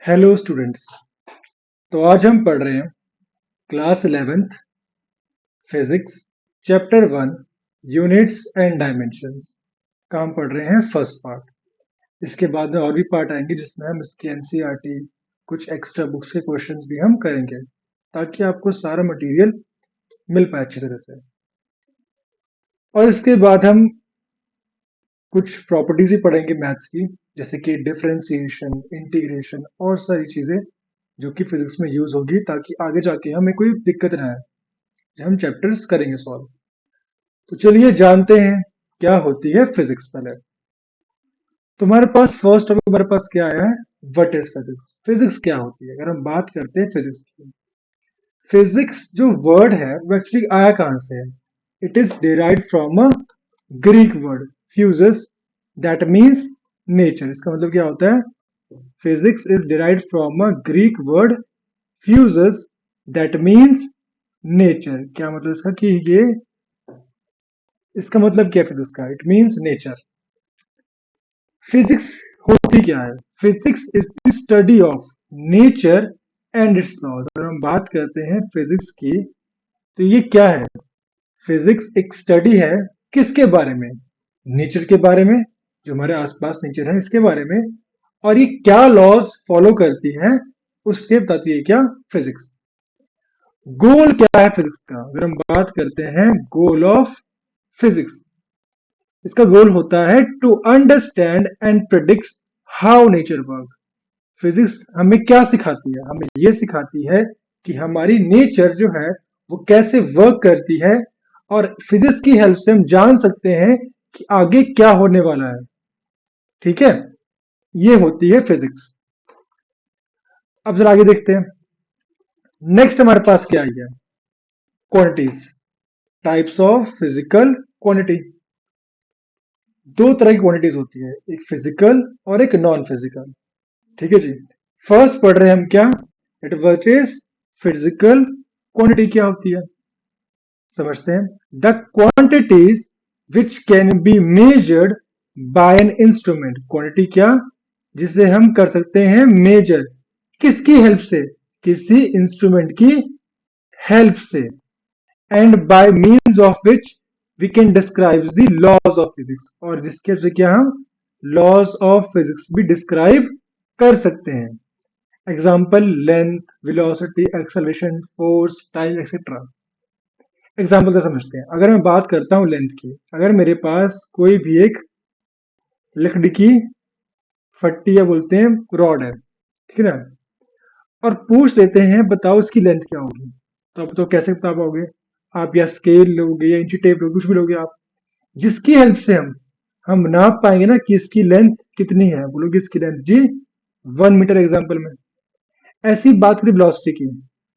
Hello students. तो आज हम पढ़ रहे हैं class 11th physics chapter 1 units and dimensions का हम पढ़ रहे हैं फर्स्ट पार्ट। इसके बाद में और भी पार्ट आएंगे जिसमें हम इसकी एनसीईआरटी कुछ एक्स्ट्रा बुक्स के क्वेश्चंस भी हम करेंगे ताकि आपको सारा मटेरियल मिल पाए अच्छी तरह से। और इसके बाद हम कुछ प्रॉपर्टीज ही पढ़ेंगे मैथ्स की, जैसे कि डिफरेंशिएशन, इंटीग्रेशन और सारी चीजें जो कि फिजिक्स में यूज होगी ताकि आगे जाके हमें कोई दिक्कत ना आए जब हम चैप्टर्स करेंगे सॉल्व। तो चलिए जानते हैं क्या होती है फिजिक्स। पहले तुम्हारे पास फर्स्ट टॉपिक हमारे पास क्या आया है, व्हाट इज फिजिक्स। फिजिक्स क्या होती है अगर हम बात करते हैं फिजिक्स की। फिजिक्स जो वर्ड है वो एक्चुअली आया कहां से है। It is derived from a Greek word physis that means nature. इसका मतलब क्या होता है, physics is derived from a Greek word physis that means nature. क्या मतलब इसका कि ये इसका मतलब क्या है फिजिक्स का, इट मीन्स नेचर। फिजिक्स होती क्या है, physics is the study of nature and its laws. अगर हम बात करते हैं फिजिक्स की तो ये क्या है, फिजिक्स एक स्टडी है किसके बारे में, नेचर के बारे में, जो हमारे आसपास नेचर है इसके बारे में। और ये क्या लॉज फॉलो करती है उसके बताती है क्या फिजिक्स। गोल क्या है फिजिक्स का, अगर हम बात करते हैं गोल ऑफ फिजिक्स, इसका गोल होता है to understand and predict how nature work. Physics हमें क्या सिखाती है, हमें ये सिखाती है कि हमारी नेचर जो है वो कैसे वर्क करती है, और फिजिक्स की हेल्प से हम जान सकते हैं कि आगे क्या होने वाला है। ठीक है, ये होती है फिजिक्स। अब जरा आगे देखते हैं। नेक्स्ट हमारे पास क्या आई है, quantities, types of physical quantity. दो तरह की क्वांटिटीज होती है, एक फिजिकल और एक नॉन फिजिकल। ठीक है जी। फर्स्ट पढ़ रहे हैं हम क्या, it what is physical quantity, क्या होती है समझते हैं। The quantities which can be measured by an instrument. Quantity क्या, जिसे हम कर सकते हैं मेजर, किसकी हेल्प से, किसी इंस्ट्रूमेंट की हेल्प से। And by means of which we can describe the laws of physics, और जिसके से क्या हम लॉज ऑफ फिजिक्स भी डिस्क्राइब कर सकते हैं। Example length, velocity, acceleration, force, time etcetera. Example से समझते हैं। अगर मैं बात करता हूं लेंथ की, अगर मेरे पास कोई भी एक लकड़ी की फट्टी या बोलते हैं रॉड है, ठीक है ना, और पूछ लेते हैं बताओ इसकी लेंथ क्या होगी, तो आप तो कैसे बता पाओगे, आप या स्केल लोगे या इंची टेप लोगे, कुछ भी लोगे आप, जिसकी हेल्प से हम नाप पाएंगे ना कि इसकी लेंथ कितनी है, बोलोगे इसकी लेंथ जी 1 मीटर एग्जाम्पल में। ऐसी बात करें वेलोसिटी की,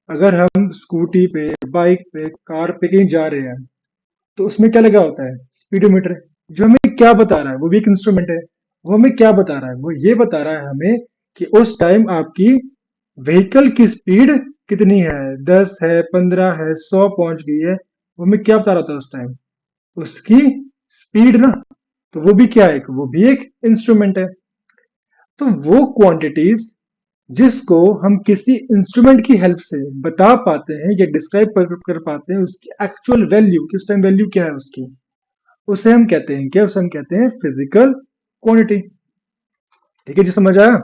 अगर हम स्कूटी पे, बाइक पे, कार पे कहीं जा रहे हैं तो उसमें क्या लगा होता है, स्पीडोमीटर, जो हमें क्या बता रहा है, वो भी एक इंस्ट्रूमेंट है। वो हमें क्या बता रहा है, वो ये बता रहा है हमें कि उस टाइम आपकी व्हीकल की स्पीड कितनी है, 10 है, 15 है, 100 पहुंच गई है। वो हमें क्या बता रहा था उस टाइम, उसकी स्पीड ना। तो वो भी क्या है, वो भी एक इंस्ट्रूमेंट है। तो वो क्वांटिटीज जिसको हम किसी इंस्ट्रूमेंट की हेल्प से बता पाते हैं या डिस्क्राइब कर पाते हैं, उसकी एक्चुअल वैल्यू, किस टाइम वैल्यू क्या है उसकी, उसे हम कहते हैं क्या, उसे हम कहते हैं फिजिकल क्वांटिटी। ठीक है जी, समझ आया।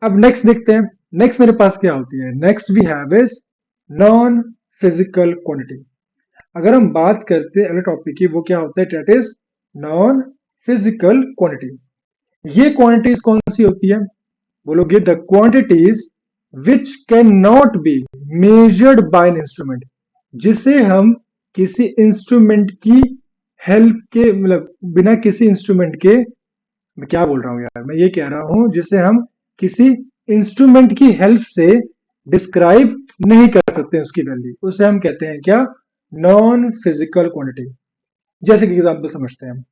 अब नेक्स्ट देखते हैं, नेक्स्ट मेरे पास क्या होती है, next we have is non physical quantity. अगर हम बात करते हैं अगले टॉपिक की, वो क्या होता है, that is non physical quantity. ये क्वांटिटीज कौन सी होती है, बोलोगे the quantities which can not be measured by an instrument, जिसे हम किसी इंस्ट्रूमेंट की हेल्प के, मतलब बिना किसी इंस्ट्रूमेंट के, मैं क्या बोल रहा हूँ यार, मैं ये कह रहा हूं जिसे हम किसी इंस्ट्रूमेंट की हेल्प से डिस्क्राइब नहीं कर सकते उसकी वैल्यू, उसे हम कहते हैं क्या, नॉन फिजिकल क्वांटिटी। जैसे कि एग्जांपल समझते हैं हम,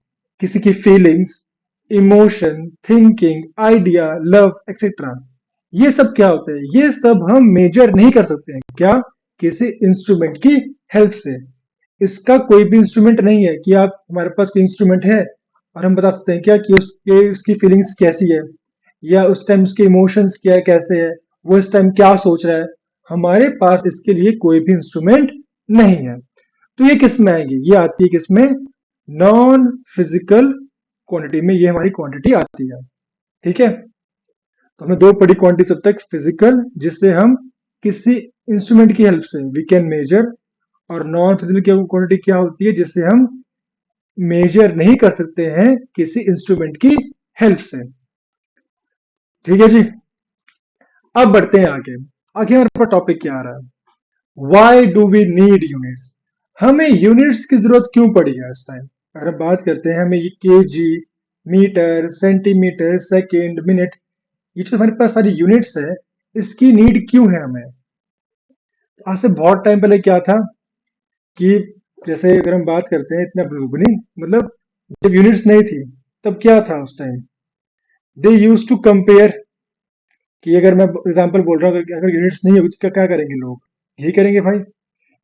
किसी की feelings, emotion, thinking, idea, love etcetera, ये सब क्या होते हैं, ये सब हम मेजर नहीं कर सकते हैं क्या, किसी इंस्ट्रूमेंट की हेल्प से। इसका कोई भी इंस्ट्रूमेंट नहीं है कि आप, हमारे पास कोई इंस्ट्रूमेंट है और हम बता सकते हैं क्या कि उसकी फीलिंग्स कैसी है, या उस टाइम उसके इमोशंस क्या है, कैसे है, वो इस टाइम क्या सोच रहा है। हमारे पास इसके लिए कोई भी इंस्ट्रूमेंट नहीं है। तो ये किस में आएगी, ये आती है किसमें, नॉन फिजिकल क्वांटिटी में ये हमारी क्वांटिटी आती है। ठीक है, तो हमने दो पढ़ी क्वांटिटी अब तक, फिजिकल जिससे हम किसी इंस्ट्रूमेंट की हेल्प से वी कैन मेजर, और नॉन फिजिकल क्वांटिटी क्या होती है जिससे हम मेजर नहीं कर सकते हैं किसी इंस्ट्रूमेंट की हेल्प से। ठीक है जी, अब बढ़ते हैं आगे। आगे हमारे पास टॉपिक क्या आ रहा है, why do we need units, हमें यूनिट्स की जरूरत क्यों पड़ी है इस टाइम। अगर हम बात करते हैं, हमें ये KG, metre, centimetre, second, minute, ये जो हमारे पास सारी यूनिट्स है, इसकी नीड क्यों है हमें। आज से बहुत टाइम पहले क्या था कि, जैसे अगर हम बात करते हैं इतना नहीं, मतलब जब यूनिट्स नहीं थी तब क्या था उस time, they use to compare, कि अगर मैं एग्जांपल बोल रहा हूँ, अगर यूनिट्स नहीं होगी तो क्या क्या करेंगे लोग, यही करेंगे भाई,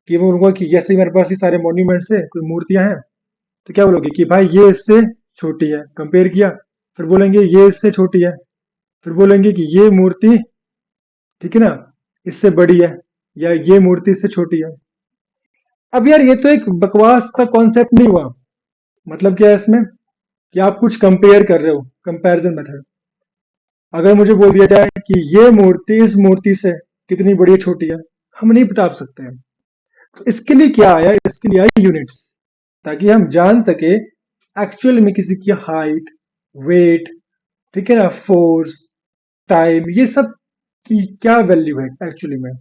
कि वो बोलूंगा कि जैसे ही मेरे पास ये सारे मॉन्यूमेंट्स है, कोई मूर्तियां हैं, तो क्या बोलोगे कि भाई ये इससे छोटी है, कंपेयर किया, फिर बोलेंगे ये इससे छोटी है, फिर बोलेंगे कि ये मूर्ति, ठीक है ना, इससे बड़ी है, या ये मूर्ति इससे छोटी है। अब यार ये तो एक बकवास का कॉन्सेप्ट नहीं हुआ, मतलब क्या है इसमें, कि आप कुछ कंपेयर कर रहे हो, कंपैरिजन मेथड। अगर मुझे बोल दिया जाए कि ये मूर्ति इस मूर्ति से कितनी बड़ी है, छोटी है, हम नहीं बता सकते हैं। तो इसके लिए क्या आया, इसके लिए आया यूनिट्स, ताकि हम जान सके एक्चुअल में किसी की हाइट, वेट, ठीक है ना, फोर्स, टाइम, ये सब की क्या वैल्यू है एक्चुअली में,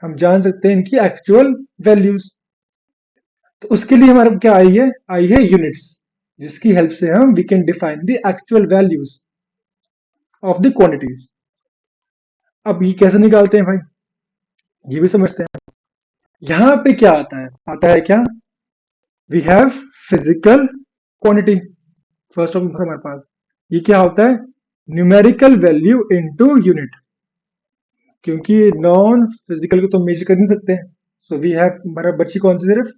हम जान सकते हैं इनकी एक्चुअल वैल्यूज। तो उसके लिए हमारे क्या आई है यूनिट्स, जिसकी हेल्प से हम we can define the actual values of the quantities. अब ये कैसे निकालते हैं भाई, ये भी समझते हैं। यहां पे क्या आता है क्या, we have physical quantity, first of हमारे पास ये क्या होता है, न्यूमेरिकल वैल्यू इनटू यूनिट, क्योंकि नॉन फिजिकल को तो मेजर कर नहीं सकते, सो वी हैव, हमारा बची कौन सी, सिर्फ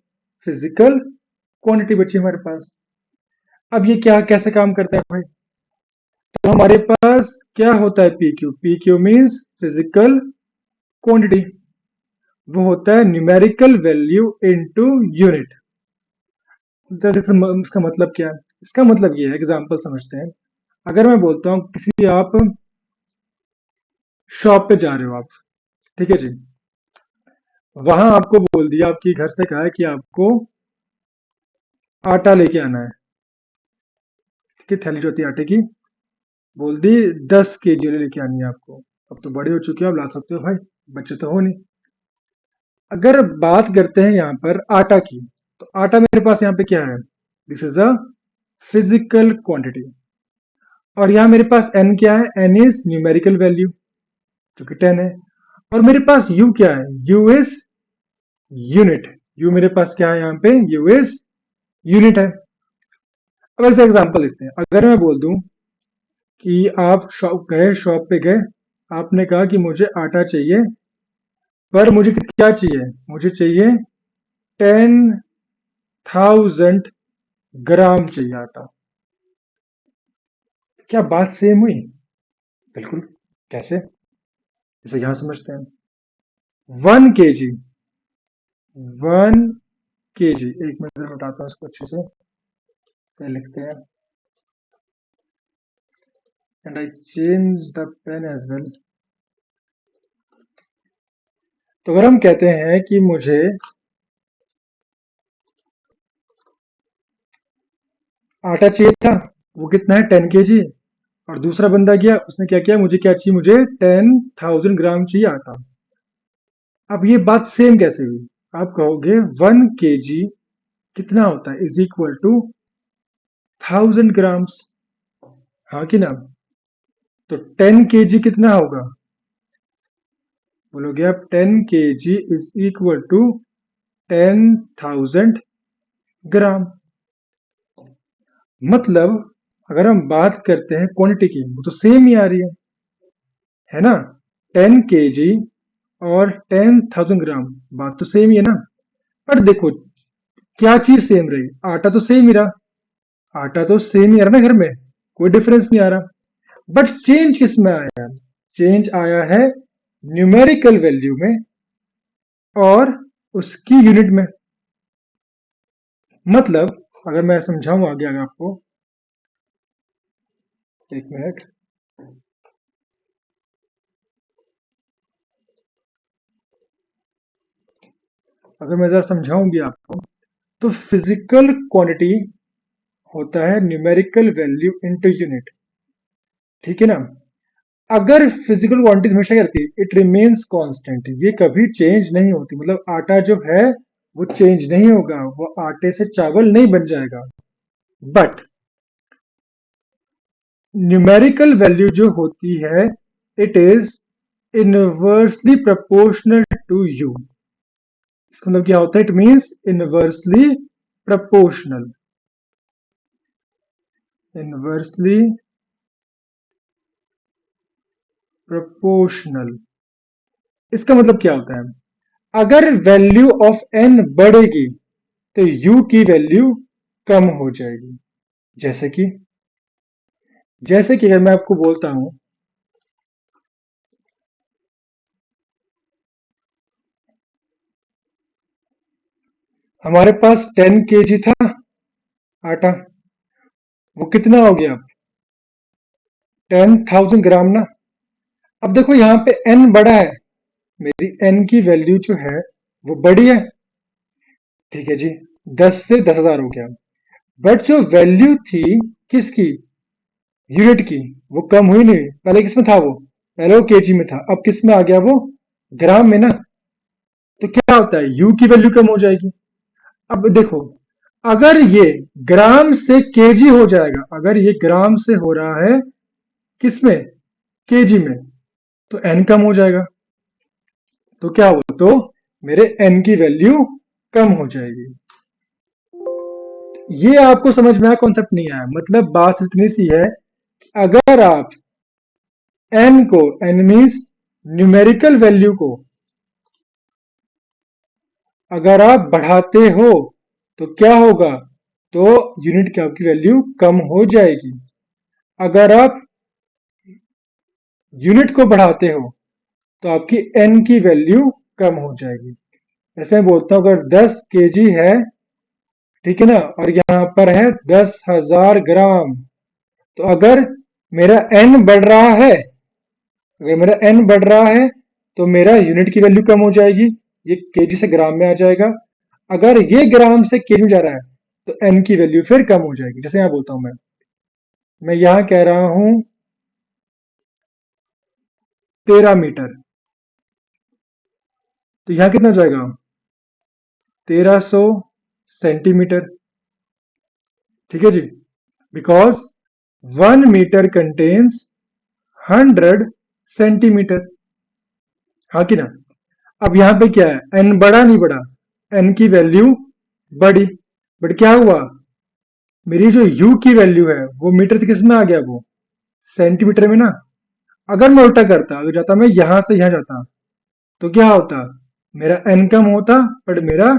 फिजिकल क्वांटिटी बची हमारे पास। अब ये क्या कैसे काम करता है भाई, तो हमारे पास क्या होता है, P Q means physical quantity, वो होता है न्यूमेरिकल वैल्यू इनटू यूनिट। इसका मतलब क्या है, इसका मतलब ये है, एग्जांपल समझते हैं। अगर मैं बोलता हूँ किसी, आप शॉप पे जा रहे हो आप, ठीक है जी, वहां आपको बोल दिया, आपकी घर से कहा है कि आपको आटा लेके आना है, ठीक है, थैली जो होती है आटे की, बोल दी 10 केजी लेके आनी है आपको। अब तो बड़े हो चुके हो, आप ला सकते हो भाई, बच्चे तो हो नहीं। अगर बात करते हैं यहाँ पर आटा की, तो आटा मेरे पास यहाँ पे क्या है, this is a physical quantity, और यहाँ मेरे पास एन क्या है, एन इज न्यूमेरिकल वैल्यू जो कि 10 है, और मेरे पास यू क्या है, यू इज यूनिट, यू मेरे पास क्या है, यहाँ पे यू इज यूनिट है। अब ऐसे एग्जांपल देखते हैं, अगर मैं बोल दूं कि आप शॉप पे गए, आपने कहा कि मुझे आटा चाहिए, पर मुझे क्या चाहिए, मुझे चाहिए 10,000 ग्राम चाहिए आटा। क्या बात सेम हुई, बिल्कुल, कैसे, इसे यहां समझते हैं। 1 केजी, 1 केजी, एक मिनट जरा बताता हूँ इसको अच्छे से, क्या लिखते हैं, and I change the pen as well. तो अगर हम कहते हैं कि मुझे आटा चाहिए था, वो कितना है, 10 केजी, और दूसरा बंदा गया, उसने क्या किया, मुझे क्या चाहिए, मुझे 10,000 ग्राम चाहिए आटा। अब ये बात सेम कैसे हुई, आप कहोगे 1 केजी कितना होता है, इज इक्वल टू 1000 ग्राम्स, हाँ कि ना, तो 10 केजी कितना होगा, बोलोगे आप 10 केजी इज इक्वल टू 10,000 ग्राम। मतलब अगर हम बात करते हैं क्वांटिटी की, वो तो सेम ही आ रही है ना, 10 केजी और 10,000 ग्राम, बात तो सेम ही है ना। पर देखो क्या चीज सेम रही, आटा तो सेम ही रहा, आटा तो सेम ही आ रहा ना घर में, कोई डिफरेंस नहीं आ रहा। बट चेंज किस में आया है? चेंज आया है न्यूमेरिकल वैल्यू में और उसकी यूनिट में। मतलब अगर मैं समझाऊं आगे आगे आपको, एक मिनट, अगर मैं जरा समझाऊंगी आपको, तो फिजिकल क्वांटिटी होता है न्यूमेरिकल वैल्यू इनटू यूनिट, ठीक है ना। अगर फिजिकल क्वांटिटी हमेशा क्या रहती है, इट रिमेन्स कांस्टेंट, ये कभी चेंज नहीं होती। मतलब आटा जो है वो चेंज नहीं होगा, वो आटे से चावल नहीं बन जाएगा। बट न्यूमेरिकल वैल्यू जो होती है, it is inversely proportional to u. मतलब क्या होता है, it means inversely proportional, inversely proportional. इसका मतलब क्या होता है, अगर वैल्यू ऑफ एन बढ़ेगी तो यू की वैल्यू कम हो जाएगी। जैसे कि अगर मैं आपको बोलता हूं, हमारे पास 10 kg था आटा, वो कितना हो गया अब, 10,000 ग्राम ना। अब देखो यहाँ पे n बड़ा है, मेरी n की वैल्यू जो है वो बड़ी है, ठीक है जी, 10 से 10,000 हो गया। बट जो वैल्यू थी किसकी, यूनिट की, वो कम हुई नहीं। पहले किस में था वो, पहले वो केजी में था, अब किस में आ गया वो, ग्राम में ना। तो क्या होता है, यू की वैल्यू कम हो जाएगी। अब देखो, अगर ये ग्राम से केजी हो जाएगा, अगर ये ग्राम से हो रहा है किसमें, केजी में, तो एन कम हो जाएगा। तो क्या हुआ, तो मेरे एन की वैल्यू कम हो जाएगी। ये आपको समझ में आया, कॉन्सेप्ट नहीं आया? मतलब बात इतनी सी है कि अगर आप एन को, एन मीन्स न्यूमेरिकल वैल्यू को, अगर आप बढ़ाते हो तो क्या होगा, तो यूनिट की आपकी वैल्यू कम हो जाएगी। अगर आप यूनिट को बढ़ाते हो तो आपकी एन की वैल्यू कम हो जाएगी। जैसे मैं बोलता हूं, अगर 10 kg है, ठीक है ना, और यहां पर है 10,000 ग्राम, तो अगर मेरा एन बढ़ रहा है, अगर मेरा एन बढ़ रहा है तो मेरा यूनिट की वैल्यू कम हो जाएगी, ये केजी से ग्राम में आ जाएगा। अगर ये ग्राम से केजी में जा रहा है तो एन की वैल्यू फिर कम हो जाएगी। जैसे यहां बोलता हूं मैं यहां कह रहा हूं 13 मीटर, तो यहां कितना हो जाएगा, 1300 सेंटीमीटर, ठीक है जी, बिकॉज 1 मीटर कंटेन्स 100 सेंटीमीटर, हाँ कि ना। अब यहां पे क्या है, एन बड़ा नहीं बड़ा, एन की वैल्यू बड़ी, बट क्या हुआ, मेरी जो यू की वैल्यू है वो मीटर से किस में आ गया, वो सेंटीमीटर में ना। अगर मैं उल्टा करता, अगर जाता मैं यहां से यहां जाता, तो क्या होता, मेरा एन कम होता, बट मेरा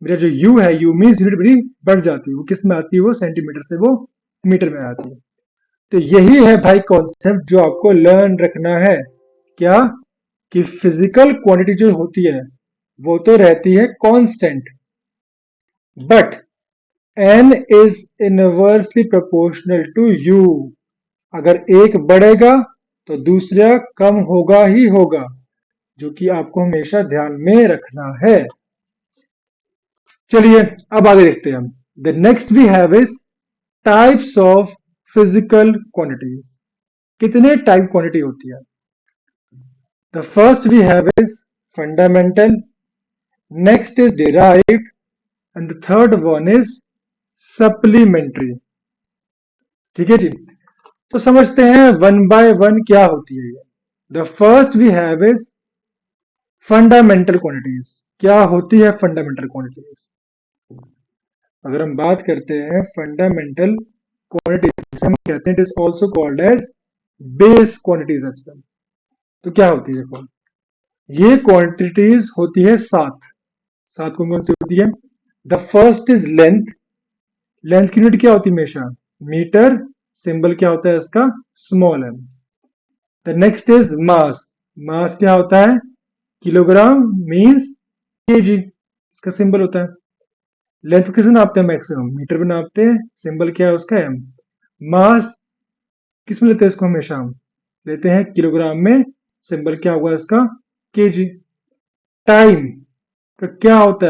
मेरा जो यू है, यू मीन्स यूनिट मेरी बढ़ जाती, वो किस में आती है, वो सेंटीमीटर से वो मीटर में आती है। तो यही है भाई कॉन्सेप्ट जो आपको लर्न रखना है, क्या, कि फिजिकल क्वांटिटी जो होती है वो तो रहती है constant, but n is inversely proportional to u. अगर एक बढ़ेगा तो दूसरा कम होगा ही होगा, जो कि आपको हमेशा ध्यान में रखना है। चलिए अब आगे देखते हैं हम। The next we have is types of physical quantities. कितने टाइप क्वांटिटी होती है? The first we have is fundamental, next is derived, and the third one is supplementary, ठीक है जी। तो समझते हैं वन बाय वन क्या होती है ये। The first we have is fundamental quantities. क्या होती है फंडामेंटल क्वांटिटीज? अगर हम बात करते हैं फंडामेंटल क्वांटिटीज, हम कहते हैं it is also called as base quantities as well. तो क्या होती है, देखो, ये क्वांटिटीज होती है सात। सात कौन कौन सी होती है? The first is length. Length की यूनिट क्या होती है हमेशा, मीटर सिंबल क्या होता है इसका, small M. The next is mass. Mass क्या होता है, किलोग्राम मीन्स केजी, इसका सिंबल होता है। लेंथ किसे नापते हैं, मैक्सिमम मीटर में नापते हैं, सिंबल क्या है उसका, एम। मास किस में लेते हैं इसको, हमेशा हम लेते हैं किलोग्राम में, सिंबल क्या होगा इसका, केजी। टाइम का क्या होता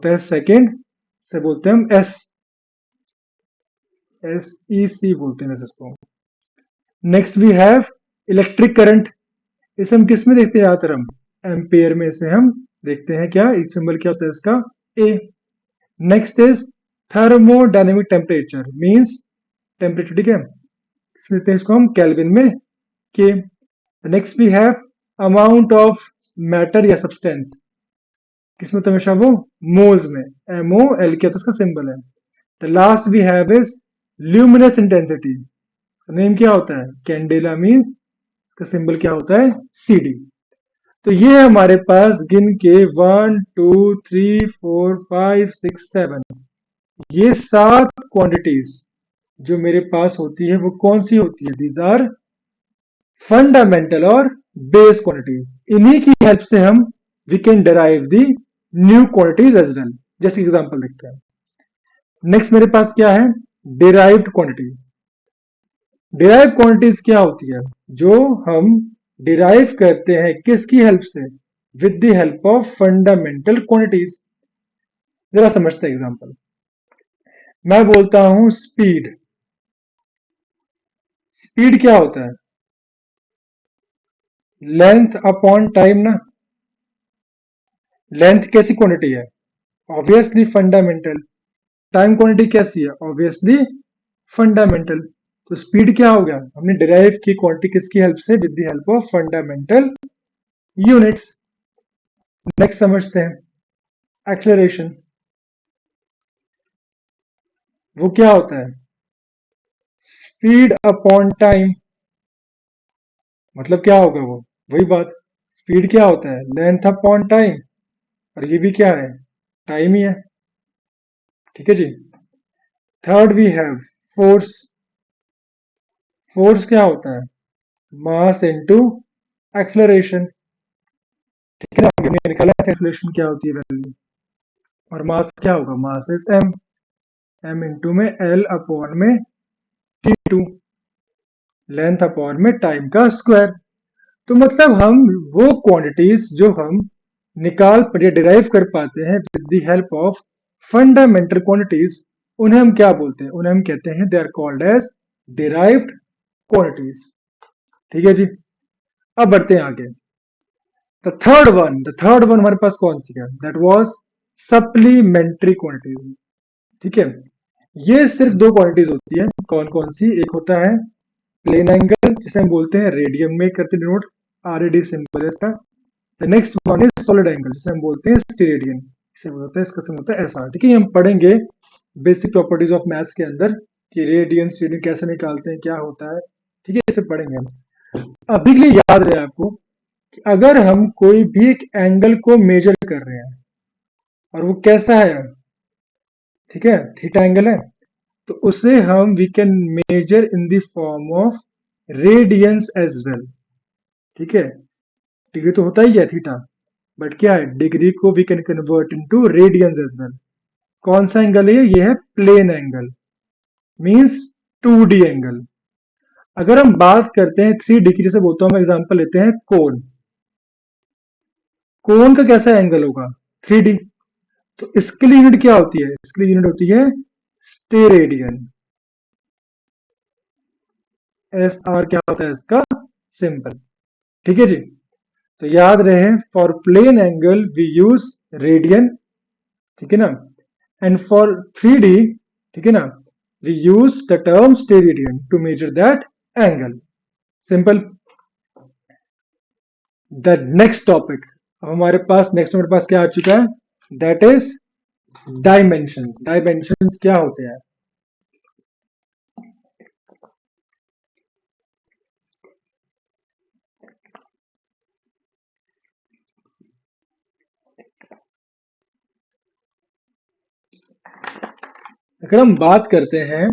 है सेकेंड, से बोलते हैं हम एस, एस ई सी बोलते हैं इसको। Next we have electric current. इसे हम किस में देखते हैं ज्यादातर, हम एम्पेयर में इसे हम देखते हैं, क्या एक सिंबल क्या होता है इसका, A. Next is thermodynamic temperature means temperature, ठीक है, इस लेते हैं इसको हम केल्विन में, K. Next we have amount of matter या सब्सटेंस, किसमें तो हमेशा वो, मोल्स में, एम ओ एल के, तो उसका सिंबल है। The last we have is luminous intensity, name क्या होता है, कैंडेला मींस, इसका सिंबल क्या होता है, सी डी। तो ये है हमारे पास गिन के 1 2 3 4 5 6 7, ये 7 क्वांटिटीज जो मेरे पास होती है, वो कौन सी होती है, दीज आर फंडामेंटल और बेस क्वांटिटीज। इन्हीं की हेल्प से हम we can derive the new quantities as well. जैसे एग्जांपल देखते हैं। नेक्स्ट मेरे पास क्या है, डिराइव्ड क्वांटिटीज। डिराइव क्वांटिटीज क्या होती है, जो हम डिराइव करते हैं किसकी हेल्प से, with the help of fundamental quantities. जरा समझते हैं एग्जांपल। मैं बोलता हूं स्पीड, स्पीड क्या होता है, लेंथ अपॉन टाइम ना। लेंथ कैसी क्वांटिटी है, ऑब्वियसली फंडामेंटल। टाइम क्वांटिटी कैसी है, ऑब्वियसली फंडामेंटल। तो स्पीड क्या हो गया, हमने डिराइव की क्वांटिटी किसकी हेल्प से, with the help of fundamental units. Next समझते हैं एक्सेलरेशन, वो क्या होता है, स्पीड अपॉन टाइम। मतलब क्या होगा वो, वही बात, स्पीड क्या होता है, लेंथ अपॉन टाइम, और ये भी क्या है, टाइम ही है, ठीक है जी। Third we have force. Force क्या होता है, मास इनटू एक्सेलरेशन, ठीक है ना, हमने निकाला है एक्सेलरेशन क्या होती है वैल्यू, और मास क्या होगा, mass is M, M into में एल अपॉन में टी टू, लेंथ अपॉन में टाइम का स्क्वायर। तो मतलब हम वो क्वांटिटीज जो हम निकाल या डिराइव कर पाते हैं with the help of fundamental quantities, उन्हें हम क्या बोलते हैं, उन्हें हम कहते हैं, they are called as derived quantities, ठीक है जी। अब बढ़ते हैं आगे। द थर्ड वन हमारे पास कौन सी है, दैट वाज सप्लीमेंट्री क्वांटिटीज, ठीक है। ये सिर्फ दो क्वांटिटीज होती है, कौन कौन सी, एक होता है प्लेन एंगल, जिसे हम बोलते हैं रेडियन में करते denote, R A D symbol है इसका। The next one is solid angle, जिसे हम बोलते हैं स्टेरेडियन, इसे बोलते हैं, इसका सिंबल होता है एस आर, ठीक है। ये हम पढ़ेंगे बेसिक प्रॉपर्टीज ऑफ मैथ्स के अंदर कि रेडियन स्टेरेडियन कैसे निकालते हैं, क्या होता है, ठीक है, इसे पढ़ेंगे हम। अभी के लिए याद रहे आपको कि अगर हम कोई भी एक एंगल को मेजर कर रहे हैं और वो कैसा है, ठीक है, थीटा एंगल है, तो उसे हम we can measure in the form of radians as well, ठीक है। डिग्री तो होता ही है थीटा, बट क्या है, डिग्री को we can convert into radians as well. कौन सा एंगल है ये है plane angle, means 2D angle. अगर हम बात करते हैं 3D से, बोलता हूं मैं, एग्जांपल लेते हैं कोन। कोन का कैसा एंगल होगा, 3D। तो इसके लिए यूनिट क्या होती है, इसके लिए यूनिट होती है स्टेरेडियन, एस आर क्या होता है इसका सिंबल, ठीक है जी। तो याद रहे, for plane angle we use radian, ठीक है ना, एंड फॉर 3D, ठीक है ना, we use the term steradian to measure that angle, simple. The next topic, अब हमारे पास नेक्स्ट हमारे पास क्या आ चुका है, दैट इज डायमेंशन। डायमेंशन क्या होते हैं, अगर हम बात करते हैं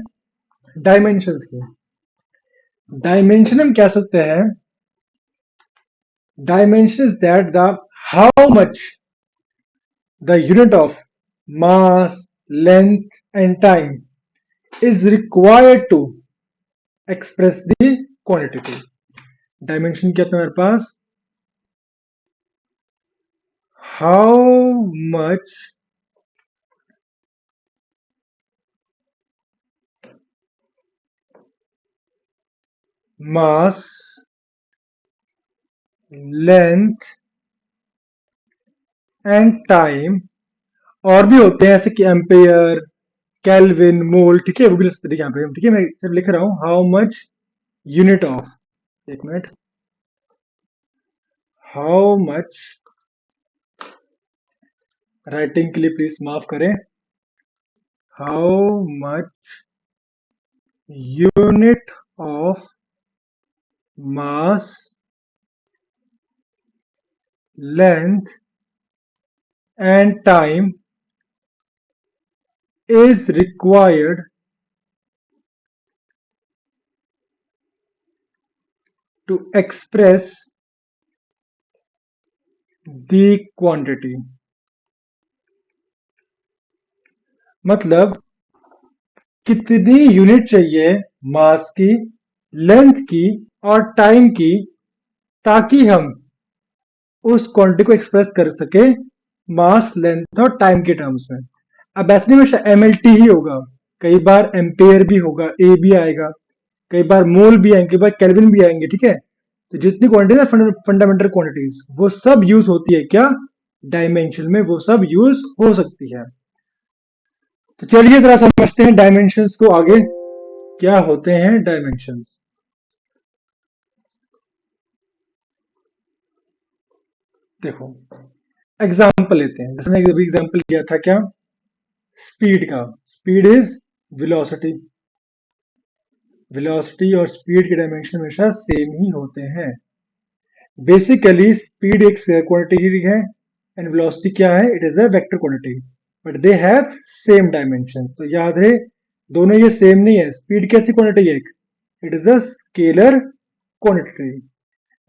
डायमेंशंस की। डायमेंशन हम कह सकते हैं, dimension is that the how much the unit of mass, length and time is required to express the quantity। Dimension क्या था मेरे पास, how much mass, length and time, और भी होते हैं ऐसे कि एम्पेयर, केल्विन, मोल, ठीक है, वो भी लिख सकते हैं यहाँ पे, ठीक है, मैं सिर्फ लिख रहा हूँ हाउ मच यूनिट ऑफ, एक मिनट, हाउ मच, राइटिंग के लिए प्लीज माफ करें, how much unit of mass, length and time is required to express the quantity। मतलब कितनी यूनिट चाहिए मास की, लेंथ की और टाइम की, ताकि हम उस क्वांटिटी को एक्सप्रेस कर सके मास, लेंथ और टाइम के टर्म्स में। अब ऐसे नहीं हमेशा एमएलटी ही होगा, कई बार एम्पेयर भी होगा, ए भी आएगा, कई बार मोल भी आएंगे, कई बार केल्विन भी आएंगे, ठीक है। तो जितनी क्वांटिटी है फंडामेंटल क्वांटिटीज, वो सब यूज होती है क्या, डायमेंशन में, वो सब यूज हो सकती है। तो चलिए जरा समझते हैं डायमेंशंस को आगे, क्या होते हैं डायमेंशंस। देखो एग्जाम्पल लेते हैं, जैसे मैंने अभी एग्जाम्पल किया था क्या, स्पीड का, स्पीड इज वेलोसिटी, वेलोसिटी और स्पीड के डायमेंशन हमेशा सेम ही होते हैं। बेसिकली स्पीड एक क्वांटिटी है एंड वेलोसिटी क्या है, it is a vector quantity, but they have same dimensions. तो याद है दोनों ये सेम नहीं है, स्पीड कैसी क्वांटिटी है, it is a scalar quantity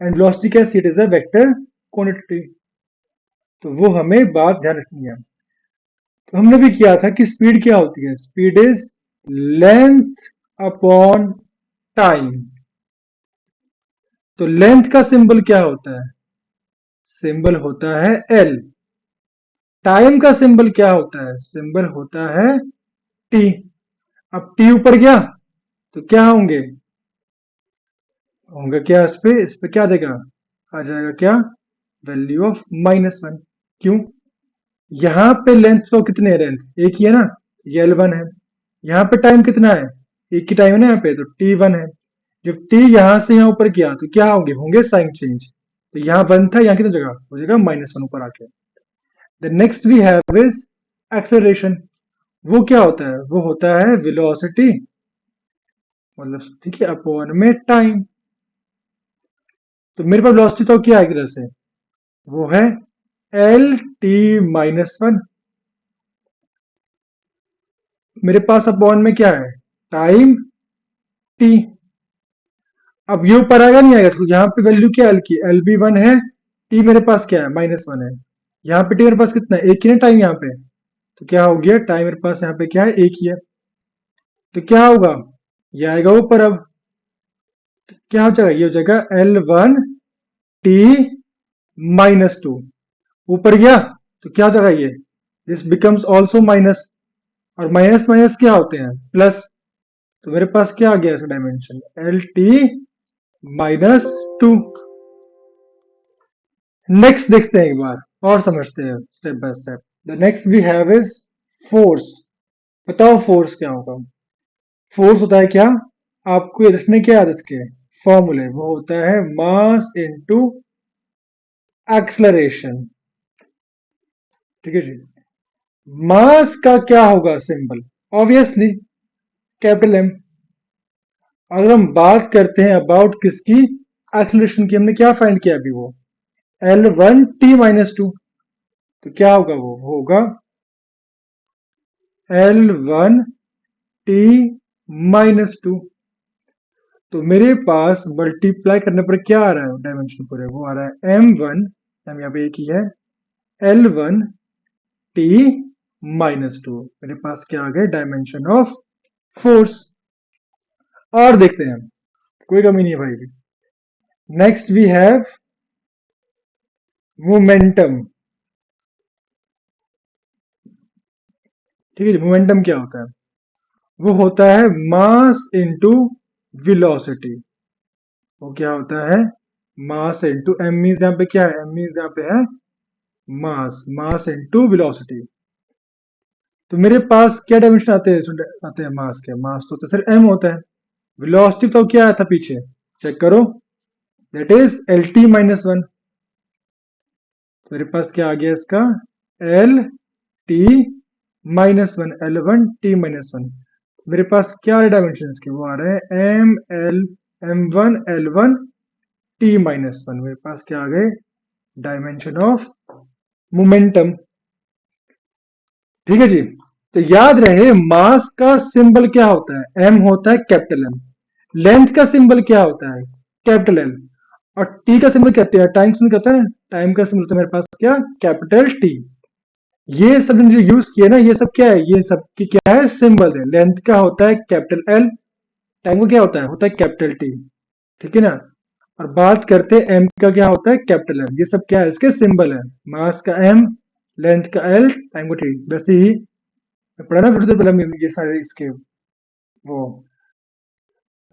and velocity कैसी, it is a vector quantity. तो वो हमें बात ध्यान रखनी है। तो हमने भी किया था कि स्पीड क्या होती है, speed is length upon time. तो लेंथ का सिंबल क्या होता है, सिंबल होता है एल। टाइम का सिंबल क्या होता है, सिंबल होता है टी। अब टी ऊपर गया तो क्या होंगे, होंगे क्या, इस पे क्या देगा, आ जाएगा क्या, वैल्यू ऑफ -1। क्यों, यहाँ पे लेंथ तो कितने है, लेंथ एक ही है ना, ये L1 है। यहाँ पे टाइम कितना है, एक ही टाइम है ना यहाँ पे, तो T1 है। जब T यहाँ से यहाँ ऊपर किया तो क्या होंगे, होंगे साइन चेंज। तो यहाँ 1 था, यहाँ कितनी जगह हो जाएगा -1 ऊपर आके। The next we have is acceleration. वो क्या होता है, वो होता है वेलोसिटी, मतलब ठीक है, अपॉन में टाइम। तो मेरे पास वेलोसिटी तो क्या है एक तरह से, वो है L t-1। मेरे पास अपॉन में क्या है, टाइम t। अब ये ऊपर आएगा नहीं आएगा, तो यहाँ पे वैल्यू क्या है एल की, एल भी 1 है, टी मेरे पास क्या है -1 है। यहाँ पे टी मेरे पास कितना है, एक ही है टाइम यहाँ पे, तो क्या हो गया, टाइम मेरे पास यहाँ पे क्या है, एक ही है। तो क्या होगा, ये आएगा ऊपर। अब तो क्या हो जाएगा, ये हो जाएगा L1 t-2। ऊपर गया तो क्या हो जाएगा, ये दिस बिकम्स ऑल्सो माइनस, और माइनस माइनस क्या होते हैं, प्लस। तो मेरे पास क्या आ गया इसका डायमेंशन, L t-2। नेक्स्ट देखते हैं एक बार और समझते हैं step by step. The next we have is force. बताओ फोर्स क्या होगा, फोर्स होता है क्या, आपको ये रखने क्या याद, इसके फॉर्मूले, वो होता है मास इनटू एक्सलरेशन, ठीक है जी। मास का क्या होगा सिंबल, ऑब्वियसली कैपिटल एम। अगर हम बात करते हैं अबाउट किसकी, एक्सलरेशन की, हमने क्या फाइंड किया अभी, वो L1 t-2। तो क्या होगा, वो होगा L1 t -2। तो मेरे पास मल्टीप्लाई करने पर क्या आ रहा है डायमेंशन पूरे, वो आ रहा है m1, m यहाँ पे एक ही है, l1 t -2। मेरे पास क्या आ गया डायमेंशन ऑफ फोर्स। और देखते हैं, कोई कमी नहीं है भाई भी। Next we have momentum. ठीक है जी, मोमेंटम क्या होता है? वो होता है मास इनटू वेलोसिटी। वो क्या होता है? मास इनटू एम मीन्स यहाँ पे क्या है? एम मीन्स यहाँ पे है मास, मास इनटू वेलोसिटी। तो मेरे पास क्या डायमेंशन आते हैं मास के? मास तो सिर्फ एम होता है। वेलोसिटी तो क्या आया था पीछे, चेक करो, दैट इज एल टी -1। मेरे पास क्या आ गया इसका? L T -1, L1 T-1। मेरे पास क्या डायमेंशन के वो आ रहे हैं? M L m1 L1 T-1। मेरे पास क्या आ गए? Dimension of momentum. ठीक है जी। तो याद रहे मास का सिंबल क्या होता है? एम होता है कैपिटल एम। लेंथ का सिंबल क्या होता है? Capital L. और टी का सिंबल कहते हैं, टाइम सिंबल कहता है, टाइम का सिंबल तो मेरे पास क्या? Capital T. ये सब जो यूज किए ना, ये सब क्या है? ये सब की क्या है? सिंबल है। लेंथ का होता है कैपिटल एल, टाइम का क्या होता है? Capital T. ठीक है ना? और बात करते हैं एम का क्या होता है? Capital M. ये सब क्या है? इसके सिंबल है। मास का एम, लेंथ का एल, टाइम का टी। वैसे ही पढ़ा ना थोड़ी देर पहले हमने ये सारे इसके वो।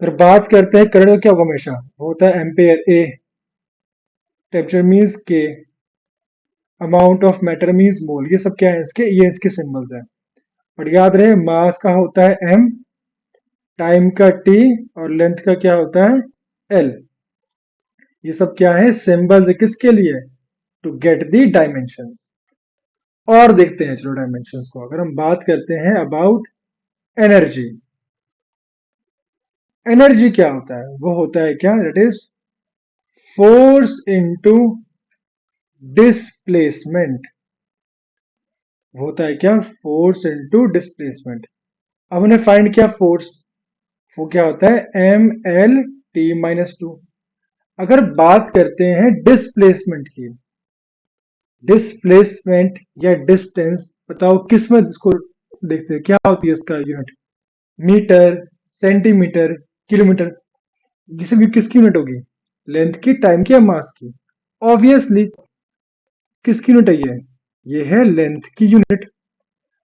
फिर बात करते हैं करंट का क्या होगा हमेशा? वो होता है एम्पेयर ए, टेम्परेचर मीन्स के, amount of matter means mole. ये सब क्या है इसके? ये इसके सिंबल्स हैं। और याद रहे मास का होता है एम, टाइम का टी, और लेंथ का क्या होता है? एल। ये सब क्या है? सिंबल्स है किसके लिए? To get the dimension. और देखते हैं चलो डायमेंशंस को। अगर हम बात करते हैं अबाउट एनर्जी, एनर्जी क्या होता है? वो होता है क्या? That is force into displacement. होता है क्या? Force into displacement. अब हमने फाइंड किया फोर्स, वो क्या होता है? m l t-2। अगर बात करते हैं डिस्प्लेसमेंट की, डिस्प्लेसमेंट या डिस्टेंस, बताओ किस में इसको देखते हैं? क्या होती है इसका यूनिट? Metre, centimetre, kilometre. ये सब किसकी यूनिट होगी? लेंथ की, टाइम की, या मास की? ऑब्वियसली किसकी यूनिट है ये? ये है लेंथ की यूनिट।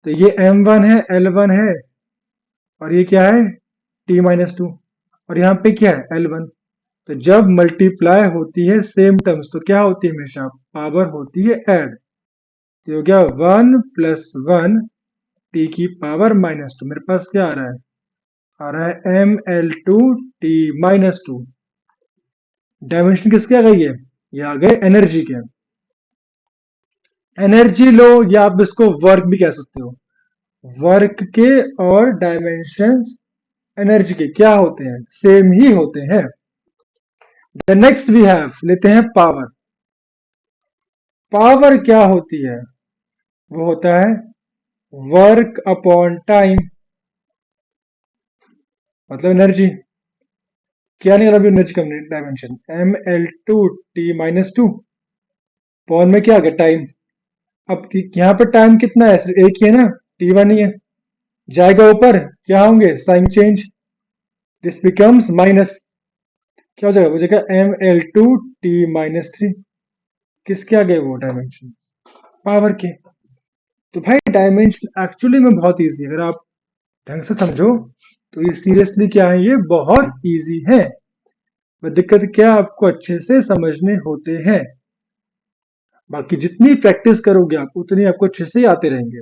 तो ये m1 है, l1 है, और ये क्या है? t-2। और यहाँ पे क्या है? l1। तो जब मल्टीप्लाई होती है सेम टर्म्स तो क्या होती है? हमेशा पावर होती है ऐड। तो हो गया 1 + 1 t⁻²। मेरे पास क्या आ रहा है? आ रहा है ml2 t-2। डायमेंशन किसके आ गई है? ये आ गए एनर्जी के। एनर्जी लो, या आप इसको वर्क भी कह सकते हो। वर्क के और डायमेंशंस एनर्जी के क्या होते हैं? सेम ही होते हैं। द नेक्स्ट वी हैव लेते हैं पावर। पावर क्या होती है? वो होता है वर्क अपॉन टाइम, मतलब एनर्जी। क्या निकला अभी एनर्जी का डायमेंशन? ml2 t-2। पॉन में क्या आ गया? टाइम। अब यहाँ पे टाइम कितना है? सिर्फ एक ही है ना, t1 ही है। जाएगा ऊपर, क्या होंगे? Sign change, this becomes minus. क्या हो जाएगा? वो जाएगा ml2 t-3। किसके आ गए वो डायमेंशन? पावर के। तो भाई डायमेंशन एक्चुअली में बहुत इजी है, अगर आप ढंग से समझो तो ये सीरियसली क्या है? ये बहुत इजी है। पर दिक्कत क्या है? आपको अच्छे से समझने होते हैं। बाकी जितनी प्रैक्टिस करोगे आप, उतनी आपको अच्छे से आते रहेंगे।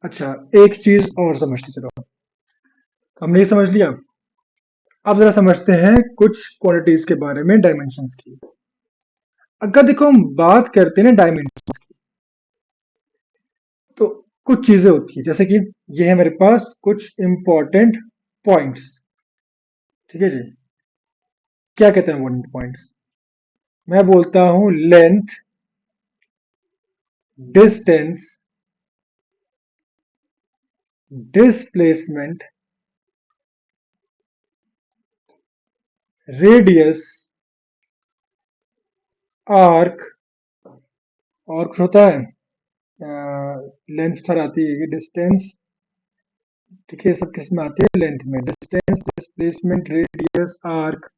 अच्छा, एक चीज और समझते चलो। हमने ये समझ लिया, अब जरा समझते हैं कुछ क्वांटिटीज के बारे में, डायमेंशंस की। अगर देखो हम बात करते हैं ना डायमेंशन की, तो कुछ चीजें होती है, जैसे कि ये है मेरे पास कुछ इंपॉर्टेंट पॉइंट्स। ठीक है जी। क्या कहते हैं वो पॉइंट्स? मैं बोलता हूं length, distance, displacement, radius, arc, और कुछ होता है, लेंथ सर आती है, डिस्टेंस, ठीक है, सब किस में आती है, लेंथ में, distance, displacement, radius, arc,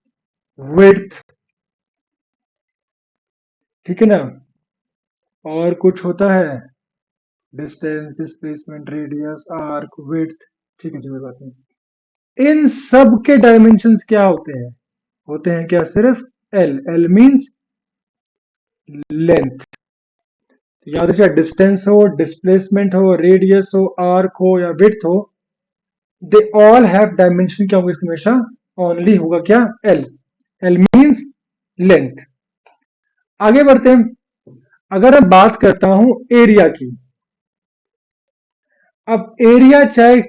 width, ठीक है ना, और कुछ होता है, distance, displacement, radius, arc, width, ठीक है जी, कोई बात नहीं। इन सब के डायमेंशंस क्या होते हैं? होते हैं क्या? सिर्फ एल। L means length. याद रखिए, डिस्टेंस हो, डिस्प्लेसमेंट हो, रेडियस हो, आर्क हो या विड्थ हो, दे ऑल हैव डायमेंशन, क्या होगा इसका हमेशा? ओनली होगा क्या? एल। L means length. आगे बढ़ते हैं। अगर मैं बात करता हूं एरिया की, अब एरिया चाहे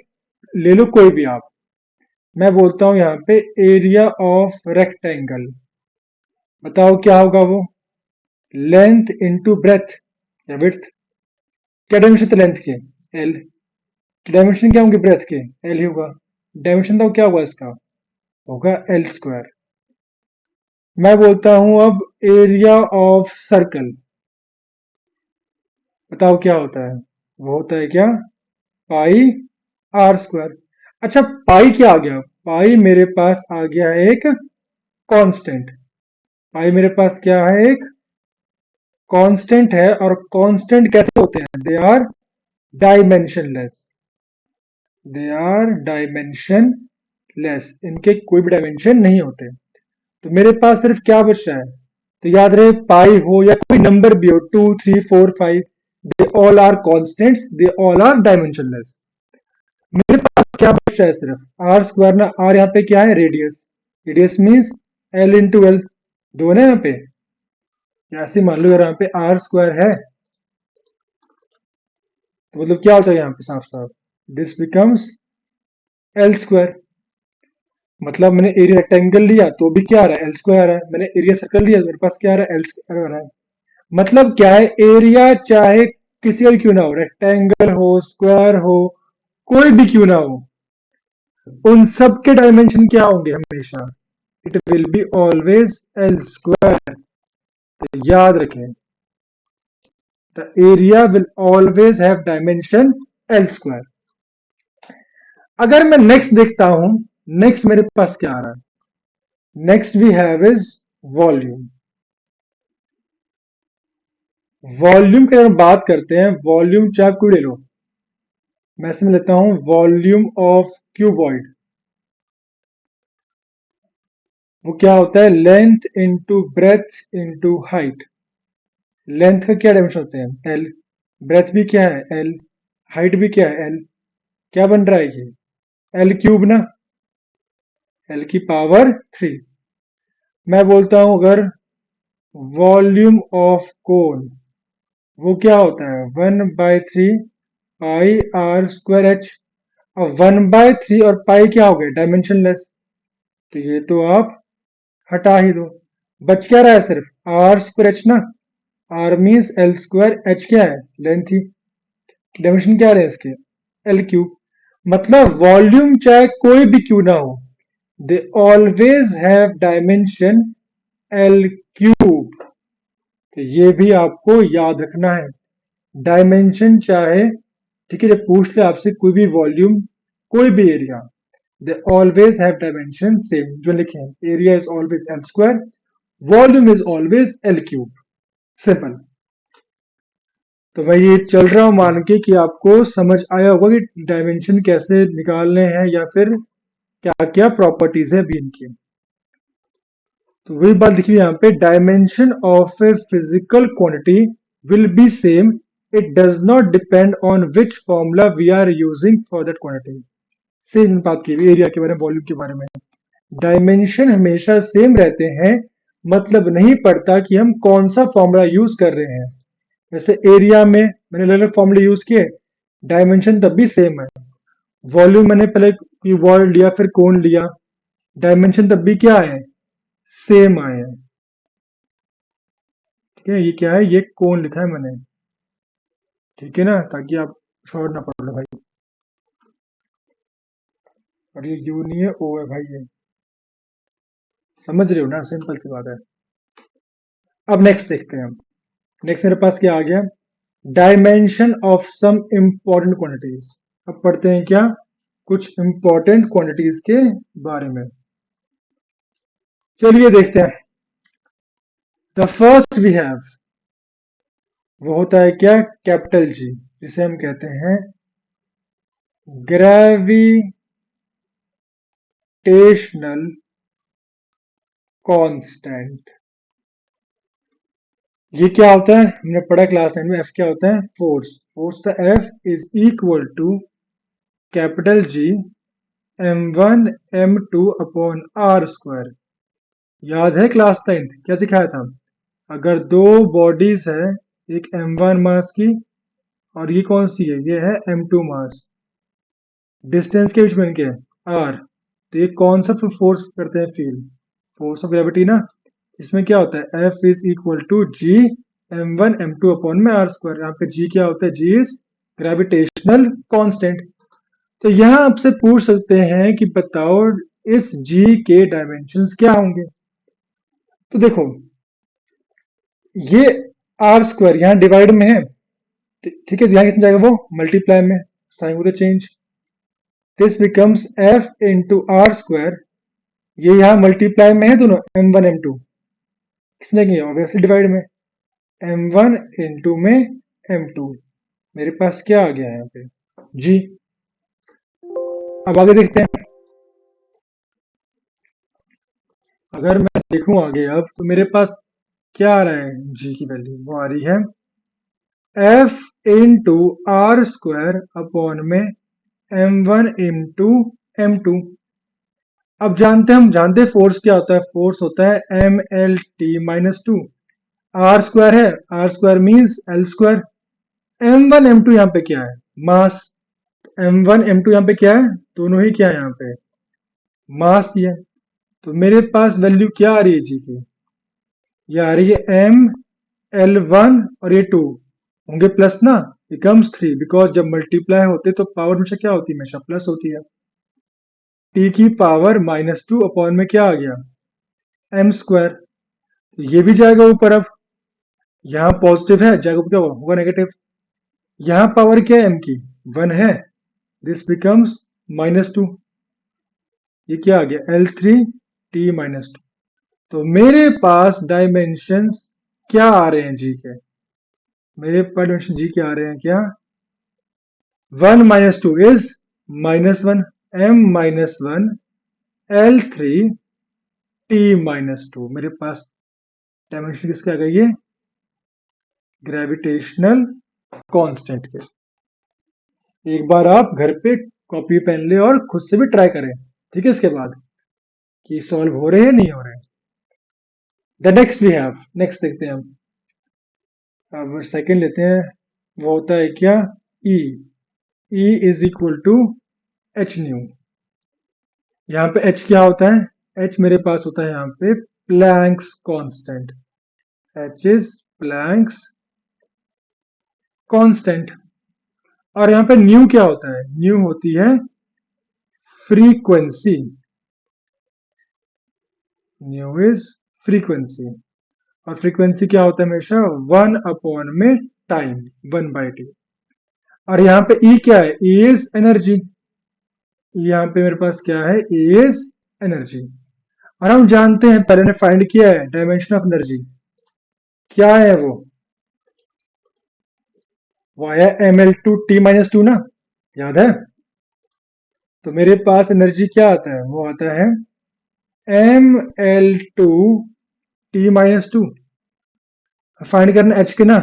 ले लो कोई भी आप, मैं बोलता हूं यहां पे एरिया ऑफ रेक्टेंगल, बताओ क्या होगा वो? लेंथ इंटू ब्रेथ या विड्थ। क्या डायमेंशन थे लेंथ के? एल। डायमेंशन क्या होंगे ब्रेथ के? एल ही होगा। डायमेंशन तो क्या होगा इसका? होगा एल स्क्वायर। मैं बोलता हूं अब एरिया ऑफ सर्कल, बताओ क्या होता है? वो होता है क्या? पाई आर स्क्वायर। अच्छा, पाई क्या आ गया? पाई मेरे पास आ गया एक कांस्टेंट। पाई मेरे पास क्या है? एक कांस्टेंट है। और कांस्टेंट कैसे होते हैं? They are dimensionless. They are dimensionless, इनके कोई भी डायमेंशन नहीं होते। तो मेरे पास सिर्फ क्या बच रहा है? तो याद रहे, पाई हो या कोई नंबर भी हो, 2 3 4 5, they all are constants, they all are dimensionless. मेरे पास क्या बच रहा है? सिर्फ आर स्क्वायर ना। आर यहाँ पे क्या है? Radius. Radius means L into L. दो ना यहाँ पे, ऐसे मान लो, अगर यहाँ पे आर स्क्वायर है तो मतलब क्या होता है यहाँ पे? साफ साफ दिस बिकम्स एल स्क्वायर। मतलब मैंने एरिया रेक्टेंगल लिया तो भी क्या आ रहा है? एल स्क्वायर आ रहा है। मैंने एरिया सर्कल लिया तो मेरे पास क्या आ रहा है? एल स्क्वायर आ रहा है। मतलब क्या है? एरिया चाहे किसी का भी क्यों ना हो, रेक्टेंगल हो, स्क्वायर हो, कोई भी क्यों ना हो, उन सब के डायमेंशन क्या होंगे हमेशा? It will be always L square. तो याद रखें, the area will always have dimension L square. अगर मैं नेक्स्ट देखता हूं, नेक्स्ट मेरे पास क्या आ रहा है? Next we have is volume. Volume की अगर बात करते हैं, वॉल्यूम चाहे कोई ले लो, मैं इसमें लेता हूं वॉल्यूम ऑफ क्यूबॉइड। वो क्या होता है? Length into breadth into height. Length का क्या डायमेंशन होते हैं? एल। ब्रेथ भी क्या है? एल। हाइट भी क्या है? एल। क्या बन रहा है ये? एल क्यूब ना। एल की पावर 3। मैं बोलता हूं अगर वॉल्यूम ऑफ कोन, वो क्या होता है? 1/3 पाई आर स्क्वायर एच। अब 1/3 और पाई क्या हो गए? डायमेंशनलेस। तो ये तो आप हटा ही दो। बच क्या रहा है? सिर्फ आर स्क्वायर एच ना। R means L square, H क्या है? लेंथ ही। डायमेंशन क्या रहे इसके? L cube. मतलब वॉल्यूम चाहे कोई भी क्यों ना हो, they always have dimension L cube. तो ये भी आपको याद रखना है। डायमेंशन चाहे, ठीक है, जब पूछ ले आपसे कोई भी वॉल्यूम, कोई भी area, they always have dimension same जो लिखे हैं। Area is always L square, volume is always L cube. Simple. तो मैं ये चल रहा हूं मान के कि आपको समझ आया होगा कि डायमेंशन कैसे निकालने हैं या फिर क्या क्या प्रॉपर्टीज है अभी इनकी। तो वही बात देखिए यहाँ पे, dimension of a physical quantity will be same, it does not depend on which formula we are using for that quantity. Same बात की एरिया के बारे में, वॉल्यूम के बारे में। डायमेंशन हमेशा सेम रहते हैं, मतलब नहीं पड़ता कि हम कौन सा फॉर्मूला यूज कर रहे हैं। जैसे एरिया में मैंने अलग अलग फॉर्मूले यूज किए, डायमेंशन तब भी सेम है। वॉल्यूम मैंने पहले वॉल लिया फिर कोन लिया, डायमेंशन तब भी क्या है? सेम आए हैं। ठीक है, ये क्या है? ये कोन लिखा है मैंने, ठीक है ना, ताकि आप शॉर्ट ना पड़ लो भाई। और ये यू नहीं है, ओ है भाई ये। समझ रहे हो ना, सिंपल सी बात है। अब नेक्स्ट देखते हैं हम। नेक्स्ट मेरे पास क्या आ गया, dimension of some important quantities. अब पढ़ते हैं क्या, कुछ इंपॉर्टेंट क्वांटिटीज के बारे में। चलिए देखते हैं। द फर्स्ट वी हैव, वो होता है क्या, कैपिटल जी, जिसे हम कहते हैं ग्रेविटेशनल कांस्टेंट। ये क्या होता है, हमने पढ़ा क्लास 9 में, एफ क्या होता है, फोर्स। फोर्स का F is equal to capital G m1 m2 upon R square. याद है क्लास 9 क्या सिखाया था, अगर दो बॉडीज है, एक m1 मास की और ये कौन सी है, ये है m2 मास, डिस्टेंस के बीच में इनके r, तो ये कौन सा फोर्स करते हैं, फील, फोर्स ऑफ ग्रेविटी ना। इसमें क्या होता है, F is equal to G m1 m2 upon में आर स्क्वायर। यहाँ पे जी क्या होता है, जी इज ग्रेविटेशनल कांस्टेंट। तो यहाँ आपसे पूछ सकते हैं कि बताओ इस जी के डायमेंशंस क्या होंगे। तो देखो, ये आर स्क्वायर यहाँ डिवाइड में है, ठीक है, यहाँ कितना जाएगा, वो मल्टीप्लाई में, sign will change, this becomes F into R square. ये यहाँ मल्टीप्लाई में है दोनों, m1 m2, किसने किया, ऑब्वियसली डिवाइड में, m1 इंटू में m2, मेरे पास क्या आ गया यहाँ पे, जी। अब आगे देखते हैं। अगर मैं देखूं आगे अब, तो मेरे पास क्या आ रहा है, जी की वैल्यू वो आ रही है F into R square upon में m1 इंटू m2। अब जानते हैं, हम जानते हैं फोर्स क्या होता है, फोर्स होता है mlt-2, आर स्क्वायर है, R square means L square. m1 m2 यहाँ पे क्या है, मास, m1 m2 यहाँ पे क्या है, दोनों ही क्या है यहाँ पे, मास ही है। तो मेरे पास वैल्यू क्या आ रही है जी की, ये आ रही है m l1 और ये 2 होंगे प्लस ना, बिकम्स 3, बिकॉज जब मल्टीप्लाई होते तो पावर हमेशा क्या होती है, हमेशा प्लस होती है। t की पावर -2 अपॉन में क्या आ गया, m स्क्वायर, तो ये भी जाएगा ऊपर। अब यहाँ पॉजिटिव है, जाएगा ऊपर, क्या होगा नेगेटिव। यहाँ पावर क्या है m की, 1 है, दिस बिकम्स -2, ये क्या आ गया l3t-2। तो मेरे पास डायमेंशंस क्या आ रहे हैं जी के, मेरे पास डायमेंशन जी के आ रहे हैं क्या, 1 minus 2 is -1, m -1 l3 t-2। मेरे पास डायमेंशन किसके आ गई है, ग्रेविटेशनल कांस्टेंट के। एक बार आप घर पे कॉपी पेन ले और खुद से भी ट्राई करें, ठीक है, इसके बाद कि सॉल्व हो रहे हैं नहीं हो रहे हैं। The next we have, next देखते हैं हम। अब सेकंड लेते हैं, वो होता है क्या, E। E is equal to H nu. यहाँ पे H क्या होता है, H मेरे पास होता है यहाँ पे Planck's constant, H is Planck's constant. और यहाँ पे न्यू क्या होता है, न्यू होती है फ्रीक्वेंसी, न्यू इज फ्रीक्वेंसी। और फ्रीक्वेंसी क्या होता है, हमेशा 1 अपॉन में टाइम, 1/t। और यहाँ पे E क्या है, E इज एनर्जी, यहाँ पे मेरे पास क्या है, E इज एनर्जी। और हम जानते हैं, पहले ने फाइंड किया है डायमेंशन ऑफ एनर्जी, क्या है वो आया ml2t-2 ना, याद है। तो मेरे पास एनर्जी क्या आता है, वो आता है ml2t-2, फाइंड करना एच के ना।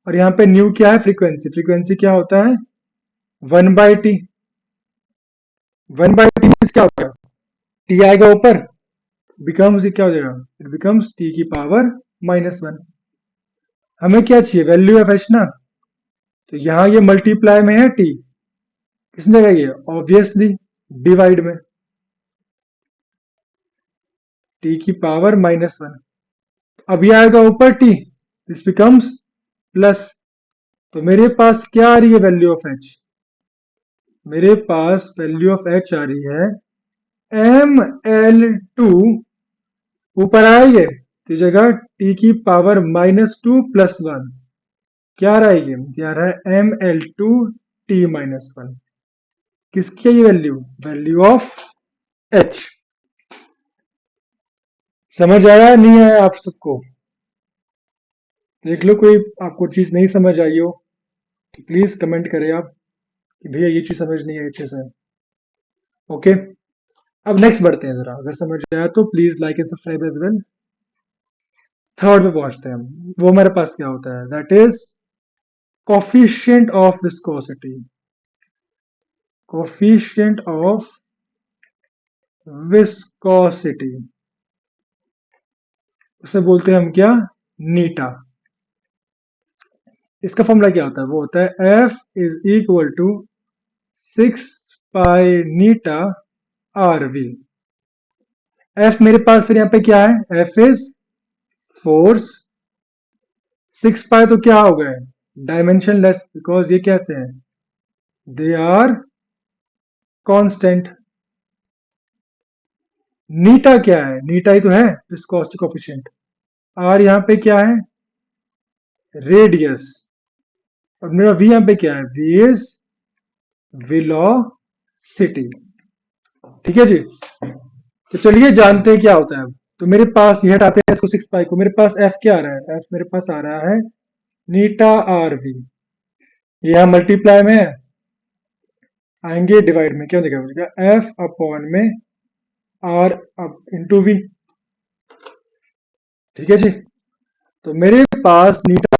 और यहाँ पे न्यू क्या है, फ्रीक्वेंसी, फ्रीक्वेंसी क्या होता है 1/t, 1/t मीन्स क्या होगा, टी आएगा ऊपर, बिकम्स क्या हो जाएगा, इट बिकम्स टी की पावर -1। हमें क्या चाहिए, वैल्यू ऑफ एच ना, तो यहाँ ये मल्टीप्लाई में है टी, किसने कहा, ये ऑब्वियसली डिवाइड में, टी की पावर -1। अब ये आएगा ऊपर टी, दिस बिकम्स प्लस। तो मेरे पास क्या आ रही है वैल्यू ऑफ एच, मेरे पास वैल्यू ऑफ एच आ रही है ml2 ऊपर आया ये तो जगह टी की पावर -2 + 1 क्या आ रहा है ये आ रहा है ml2t-1। किसकी है ये वैल्यू? Value of h। समझ आया नहीं आया आप सबको? देख लो कोई आपको चीज नहीं समझ आई हो तो प्लीज कमेंट करें आप कि भैया ये चीज समझ नहीं आई अच्छे से। ओके, अब नेक्स्ट बढ़ते हैं जरा, अगर समझ आया तो please like and subscribe as well. Third पे पहुंचते हैं हम। वो हमारे पास क्या होता है? That is coefficient of viscosity. Coefficient of viscosity उसे बोलते हैं हम क्या? नीटा। इसका फॉर्मूला क्या होता है? वो होता है F is equal to 6 pi eta RV। F मेरे पास फिर यहाँ पे क्या है? F is force. 6 पाई तो क्या हो गए? डायमेंशन लेस, बिकॉज ये कैसे हैं? They are constant. नीटा क्या है? नीटा ही तो है विस्कोसिटी कोफिशिएंट। R यहाँ पे क्या है? रेडियस। और मेरा V यहाँ पे क्या है? V is velocity. ठीक है जी। तो चलिए जानते हैं क्या होता है अब। तो मेरे पास ये हटाते हैं इसको 6 पाई को। मेरे पास F क्या आ रहा है? F मेरे पास आ रहा है नीटा RV। ये यहाँ मल्टीप्लाई में है, आएंगे डिवाइड में, क्या हो जाएगा? F अपॉन में R अप इंटू V। ठीक है जी। तो मेरे पास नीटा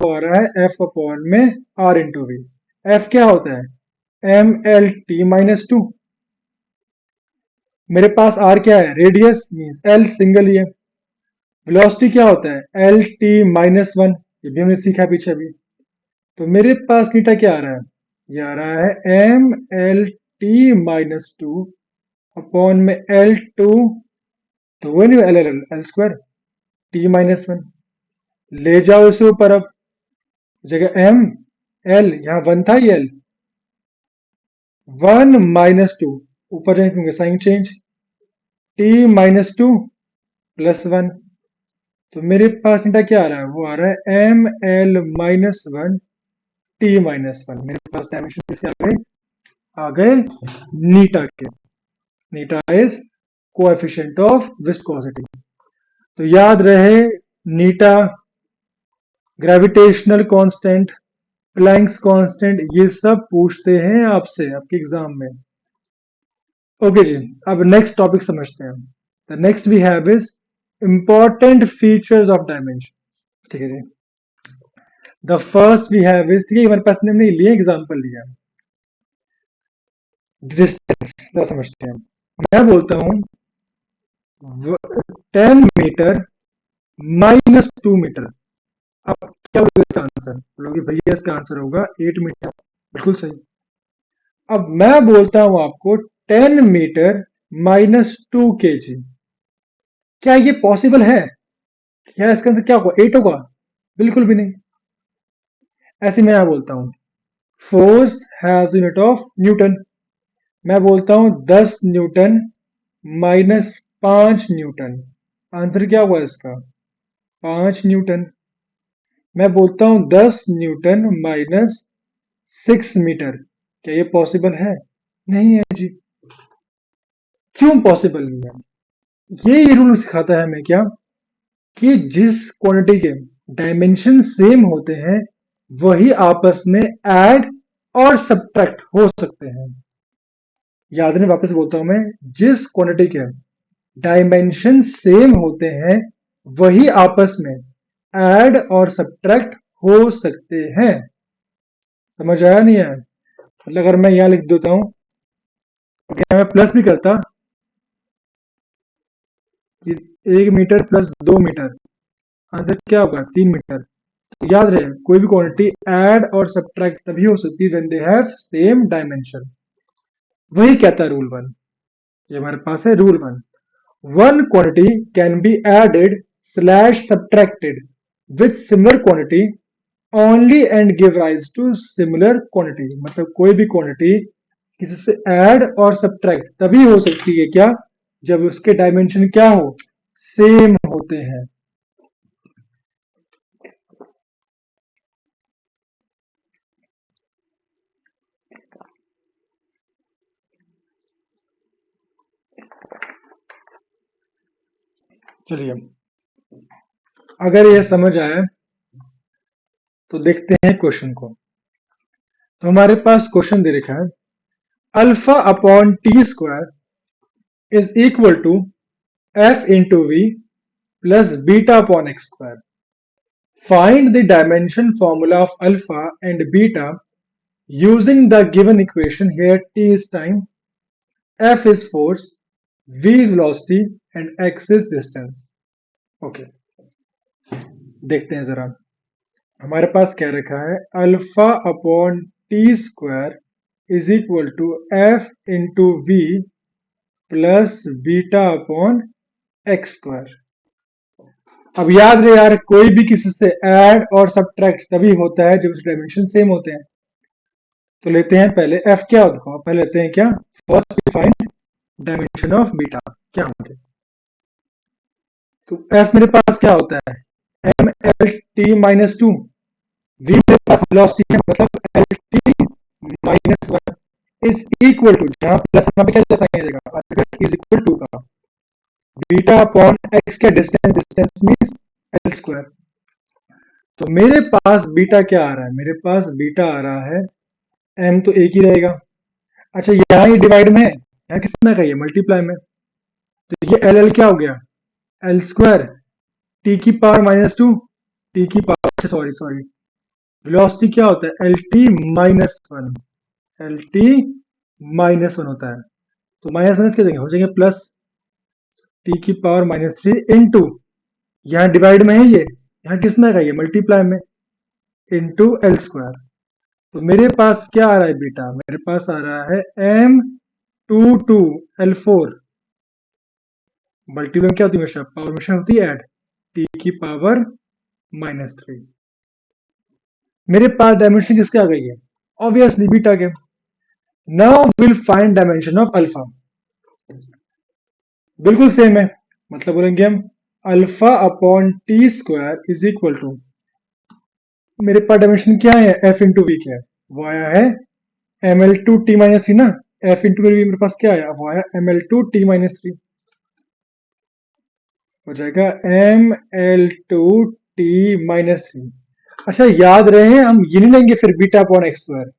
आ रहा है F अपॉन में R इंटू V। F क्या होता है? mlt-2। मेरे पास R क्या है? रेडियस मीन्स L सिंगल ही है। वेलोसिटी क्या होता है? lt-1। ये भी हमने सीखा पीछे अभी। तो मेरे पास नीटा क्या आ रहा है? ये आ रहा है mlt-2 अपॉन में L2। तो वो नहीं, L स्क्वायर t-1। ले जाओ इसे ऊपर। अब जगह M L, यहाँ 1 था ये L। 1 - 2 ऊपर जाएंगे क्योंकि साइन चेंज। t-2 + 1। तो मेरे पास नीटा क्या आ रहा है? वो आ रहा है ml-1 t-1। मेरे पास डायमेंशन किसके आ गए? नीटा के। नीटा इज कोएफिशिएंट ऑफ विस्कोसिटी। तो याद रहे, नीटा, ग्रेविटेशनल कांस्टेंट, प्लैंक्स कांस्टेंट, ये सब पूछते हैं आपसे आपके एग्जाम में। ओके जी, अब नेक्स्ट टॉपिक समझते हैं। The next we have is important features of dimension. ठीक है जी। The first we have is, ठीक है, हमारे पास हमने लिए एग्जांपल लिया डिस्टेंस। समझते हैं। मैं बोलता हूं 10 मीटर -2 मीटर। अब क्या होगा इसका आंसर? बोलोगे भैया इसका आंसर होगा 8 मीटर। बिल्कुल सही। अब मैं बोलता हूं आपको 10 मीटर -2 kg। क्या ये पॉसिबल है? क्या इसका आंसर क्या होगा? 8 होगा? बिल्कुल भी नहीं। ऐसे मैं यहां बोलता हूं force has unit of Newton. मैं बोलता हूं 10 न्यूटन -5 न्यूटन। आंसर क्या हुआ इसका? 5 न्यूटन। मैं बोलता हूं 10 न्यूटन -6 मीटर। क्या ये पॉसिबल है? नहीं है जी। क्यों पॉसिबल नहीं है? ये रूल सिखाता है हमें क्या? कि जिस क्वांटिटी के डायमेंशन सेम होते हैं वही आपस में ऐड और सब्ट्रैक्ट हो सकते हैं। याद नहीं, वापस बोलता हूं मैं, जिस क्वांटिटी के डायमेंशन सेम होते हैं वही आपस में ऐड और सब्ट्रैक्ट हो सकते हैं। समझ आया नहीं है? मतलब अगर मैं यहां लिख देता हूं, अगर मैं प्लस भी करता कि 1 मीटर + 2 मीटर, आंसर क्या होगा? 3 मीटर। तो याद रहे, कोई भी क्वांटिटी ऐड और सब्ट्रैक्ट तभी हो सकती है when they have same dimension. वही कहता है रूल 1। ये हमारे पास है rule 1। One quantity can be added / subtracted with similar quantity only and give rise to similar quantity. मतलब कोई भी क्वांटिटी किसी से ऐड और सब्ट्रैक्ट तभी हो सकती है क्या? जब उसके डायमेंशन क्या हो? सेम होते हैं। चलिए, अगर ये समझ आए तो देखते हैं क्वेश्चन को। तो हमारे पास क्वेश्चन दे रखा है, alpha upon T square is equal to F into V plus beta upon X square. Find the dimension formula of alpha and beta using the given equation here t is time, f is force, v is velocity and x is distance. Okay, देखते हैं जरा। हमारे पास क्या रखा है, alpha upon T square is equal to F into V plus beta upon X square. अब याद रहे यार, कोई भी किसी से ऐड और सब्ट्रैक्ट तभी होता है जब उसके डायमेंशन सेम होते हैं। तो लेते हैं पहले एफ क्या होता है, पहले लेते हैं क्या, first find dimension of beta क्या होंगे। तो एफ मेरे पास क्या होता है, M L T minus two, V मेरे पास वेलोसिटी है मतलब L T minus one is equal to, जहां प्लस यहाँ पे क्या जैसा जाएगा, इज इक्वल टू का बीटा अपॉन एक्स का distance, distance means L square. तो मेरे पास बीटा क्या आ रहा है, मेरे पास बीटा आ रहा है एम तो एक ही रहेगा। अच्छा, यहाँ ही डिवाइड में है, यहाँ किस में है, मल्टीप्लाई में। तो ये एल एल क्या हो गया, एल स्क्वायर टी की पावर माइनस टू, टी की पावर, सॉरी सॉरी, वेलोसिटी क्या होता है, L T minus one, L T minus one होता है। तो माइनस माइनस क्या हो जाएंगे प्लस, टी की पावर माइनस थ्री इंटू, यहाँ डिवाइड में है ये, यहाँ किस में है, ये मल्टीप्लाई में, इंटू एल स्क्वायर। तो मेरे पास क्या आ रहा है बेटा, मेरे पास आ रहा है M two two L four, multiply क्या होती है हमेशा, पावर हमेशा होती है ऐड, टी की पावर माइनस थ्री। मेरे पास डायमेंशन किसके आ गई है, ऑब्वियसली बीटा के। Now will find dimension of alpha, बिल्कुल सेम है, मतलब बोलेंगे हम alpha upon T square is equal to, मेरे पास डायमेंशन क्या है, एफ इंटू वी क्या है, वो आया है M L two T minus three ना, एफ इंटू वी मेरे पास क्या आया, वो आया M L two T minus three, हो जाएगा M L two T minus three. अच्छा याद रहे, हम ये नहीं लेंगे फिर बीटा अपॉन एक्स स्क्वायर,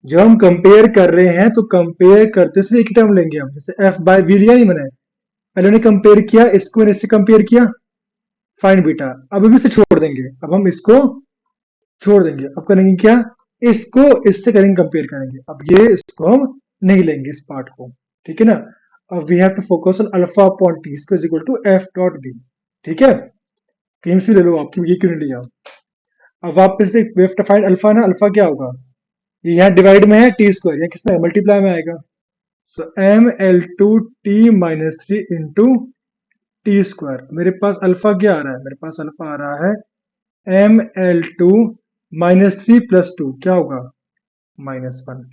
जब हम कंपेयर कर रहे हैं तो कंपेयर करते सिर्फ एक ही टर्म लेंगे हम, जैसे एफ बाय वी लिया नहीं मैंने, पहले ने कंपेयर किया इसको ने इससे कंपेयर किया, फाइंड बीटा, अब हम इसे छोड़ देंगे, अब हम इसको छोड़ देंगे, अब करेंगे क्या, इसको इससे करेंगे कंपेयर करेंगे, अब ये इसको हम नहीं लेंगे इस पार्ट को, ठीक है ना। अब we have to focus on alpha upon T is equal to F dot B, ठीक है, कहीं से ले लो आपकी, ये क्यों नहीं लिया। अब वापस से we have to find alpha ना, अल्फा क्या होगा, ये यहाँ डिवाइड में है टी स्क्वायर, यहाँ किसमें मल्टीप्लाई में आएगा, so M L two T minus three into T square. मेरे पास अल्फा क्या आ रहा है, मेरे पास अल्फा आ रहा है M L two minus three plus two क्या होगा, minus one.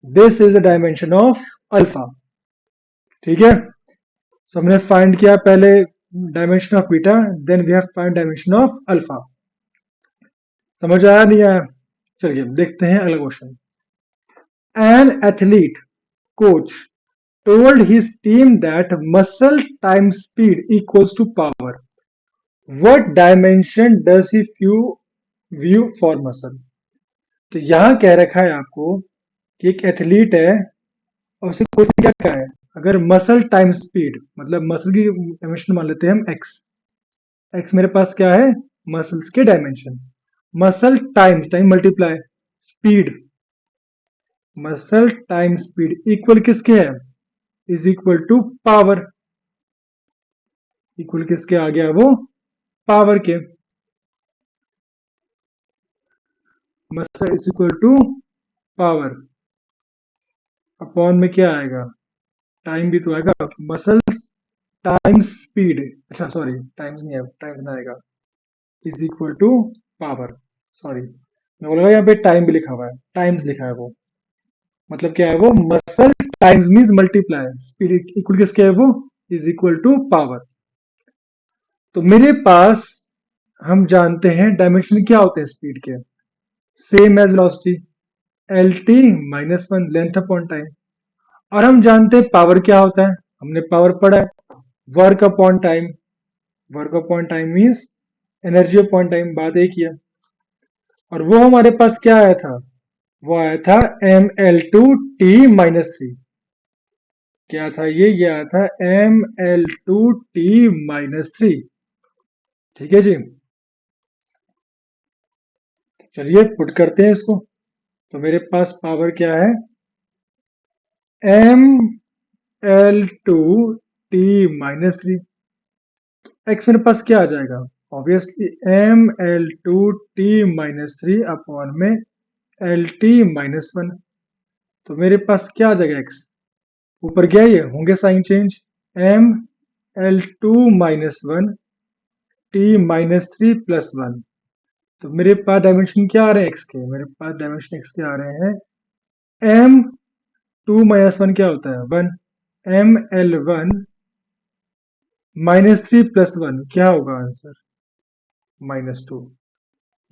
This is the dimension of alpha, ठीक है। सो हमने फाइंड किया पहले dimension of beta, then we have find dimension of alpha. समझ आया नहीं आया, चलिए देखते हैं अगला question. An athlete coach told his team that muscle times speed equals to power. What dimension does he view for muscle? तो यहां कह रखा है आपको कि एक एथलीट है और उसे कोच ने क्या कहा है, अगर मसल टाइम स्पीड, मतलब मसल की डायमेंशन मान लेते हैं हम एक्स, एक्स मेरे पास क्या है, मसल्स के डायमेंशन, muscle times time multiply speed, muscle time speed equal किसके है, is equal to power, equal किसके आ गया वो, पावर के, muscle is equal to power, upon में क्या आएगा, टाइम भी तो आएगा, मसल टाइम्स स्पीड, अच्छा सॉरी टाइम्स नहीं है, टाइम्स ना आएगा, is equal to power, sorry मैं बोला यहाँ पे टाइम भी लिखा हुआ है, टाइम्स लिखा है वो, मतलब क्या है वो, muscle times means multiply, speed equal किसके है वो, इज इक्वल टू पावर। तो मेरे पास हम जानते हैं डायमेंशन क्या होते हैं स्पीड के, same as velocity, L T minus one length upon time. और हम जानते हैं पावर क्या होता है, हमने पावर पढ़ा है, work upon time. Work upon time means energy upon time, बात एक ही है। और वो हमारे पास क्या आया था, वो आया था ml2t-3। क्या था ये आया था ml2t-3। ठीक है जी, चलिए पुट करते हैं इसको। तो मेरे पास पावर क्या है, ml2t-3। एक्स मेरे पास क्या आ जाएगा, ऑब्वियसली ml2t-3 अपॉन में lt-1। तो मेरे पास क्या आ जाएगा, एक्स ऊपर गया, ये होंगे sign change, m l2-1 t-3 + 1। तो मेरे पास डायमेंशन क्या आ रहे हैं एक्स के, मेरे पास डायमेंशन एक्स के आ रहे हैं m 2-1 क्या होता है 1, ml1-3 + 1 क्या होगा आंसर, -2।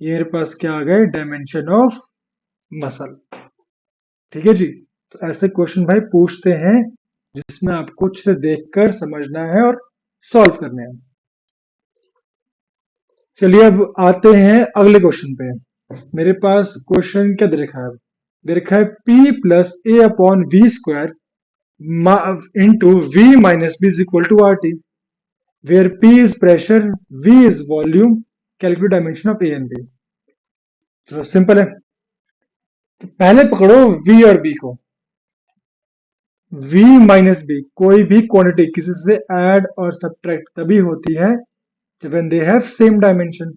ये मेरे पास क्या आ गए, डायमेंशन ऑफ मसल। ठीक है जी, तो ऐसे क्वेश्चन भाई पूछते हैं जिसमें आपको अच्छे से देखकर समझना है और सॉल्व करने हैं। चलिए अब आते हैं अगले क्वेश्चन पे। मेरे पास क्वेश्चन क्या दे रखा है, दे रखा है p plus A upon V square into V minus B is equal to R T, where p is pressure, v is volume, calculate dimension of A and B. तो सिंपल है, तो पहले पकड़ो v और b को। v minus B, कोई भी quantity किसी से ऐड और सब्ट्रैक्ट तभी होती है जब when they have same dimension.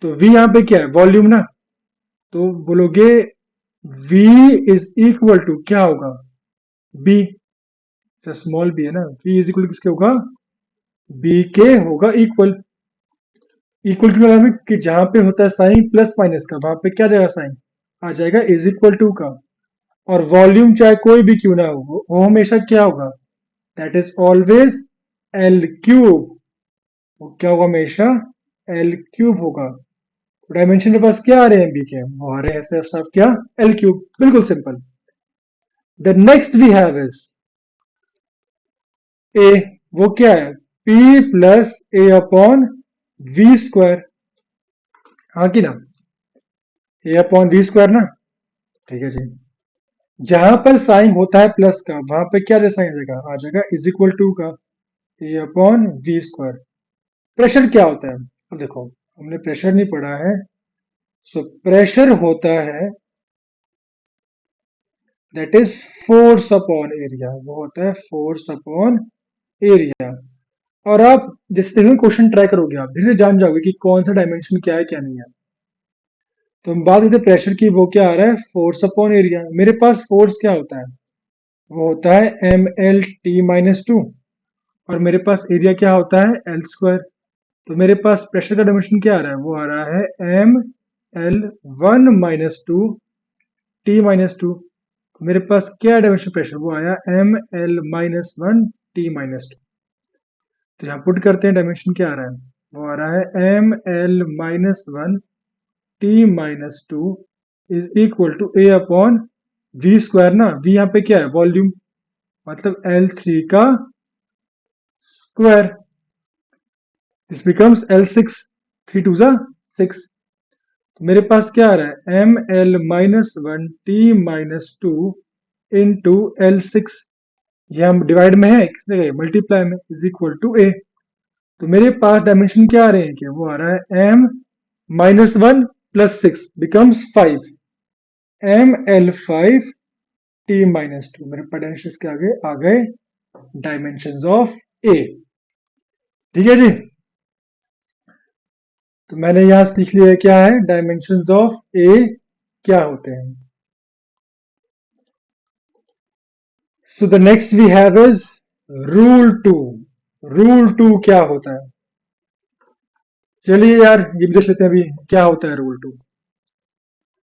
तो v यहाँ पे क्या है, वॉल्यूम ना, तो बोलोगे v इज इक्वल टू क्या होगा, b, स्मॉल b है ना, v इज इक्वल किसके होगा, b के होगा इक्वल। इक्वल की मतलब में कि जहां पे होता है साइन प्लस माइनस का, वहां पे क्या जाएगा साइन, आ जाएगा इज इक्वल टू का। और वॉल्यूम चाहे कोई भी क्यों ना हो, वो हमेशा क्या होगा, that is always L cube. वो क्या होगा, हमेशा एल क्यूब होगा। डायमेंशन के पास क्या आ रहे हैं बी के, वो आ रहे हैं सिर्फ साफ क्या, एल क्यूब, बिल्कुल simple. The next we have is A, वो क्या है, p plus A upon V square, हाँ कि ना, ए अपॉन वी स्क्वायर ना। ठीक है जी, जहां पर साइन होता है प्लस का, वहां पे क्या जैसा आ जाएगा, आ जाएगा इज इक्वल टू का ए अपॉन वी स्क्वायर। प्रेशर क्या होता है, अब देखो हमने प्रेशर नहीं पढ़ा है। सो प्रेशर होता है that is force upon area, वो होता है फोर्स अपॉन एरिया। और आप जिस दिन क्वेश्चन ट्राई करोगे आप धीरे जान जाओगे कि कौन सा डायमेंशन क्या है क्या नहीं है। तो हम बात करते हैं प्रेशर की, वो क्या आ रहा है, फोर्स अपॉन एरिया। मेरे पास फोर्स क्या होता है, वो होता है ml t-2। और मेरे पास एरिया क्या होता है, एल स्क्वायर। तो मेरे पास प्रेशर का डायमेंशन क्या आ रहा है, वो आ रहा है ml1-2 t-2। मेरे पास क्या डायमेंशन प्रेशर, वो आया ml-1 t-2। तो यहाँ पुट करते हैं, डायमेंशन क्या आ रहा है, वो आ रहा है ml-1 t-2 is equal to A upon V square ना, वी यहाँ पे क्या है, वॉल्यूम, मतलब L3 का स्क्वायर। This becomes L6, 3 2 6। तो मेरे पास क्या आ रहा है, ml-1 t-2 इंटू L6, ये हम डिवाइड में है, किसने गए मल्टीप्लाई में, इज इक्वल टू ए। तो मेरे पास डायमेंशन क्या आ रहे हैं, क्या वो आ रहा है m-1 + 6 बिकम्स 5, ml5t-2। मेरे पास डायमेंशन के आगे आ गए डायमेंशन ऑफ ए। ठीक है जी, तो मैंने यहां सीख लिया क्या है, डायमेंशन ऑफ ए क्या होते हैं। So the next we have is rule two. Rule two क्या होता है, चलिए यार ये भी देख लेते हैं अभी क्या होता है रूल टू।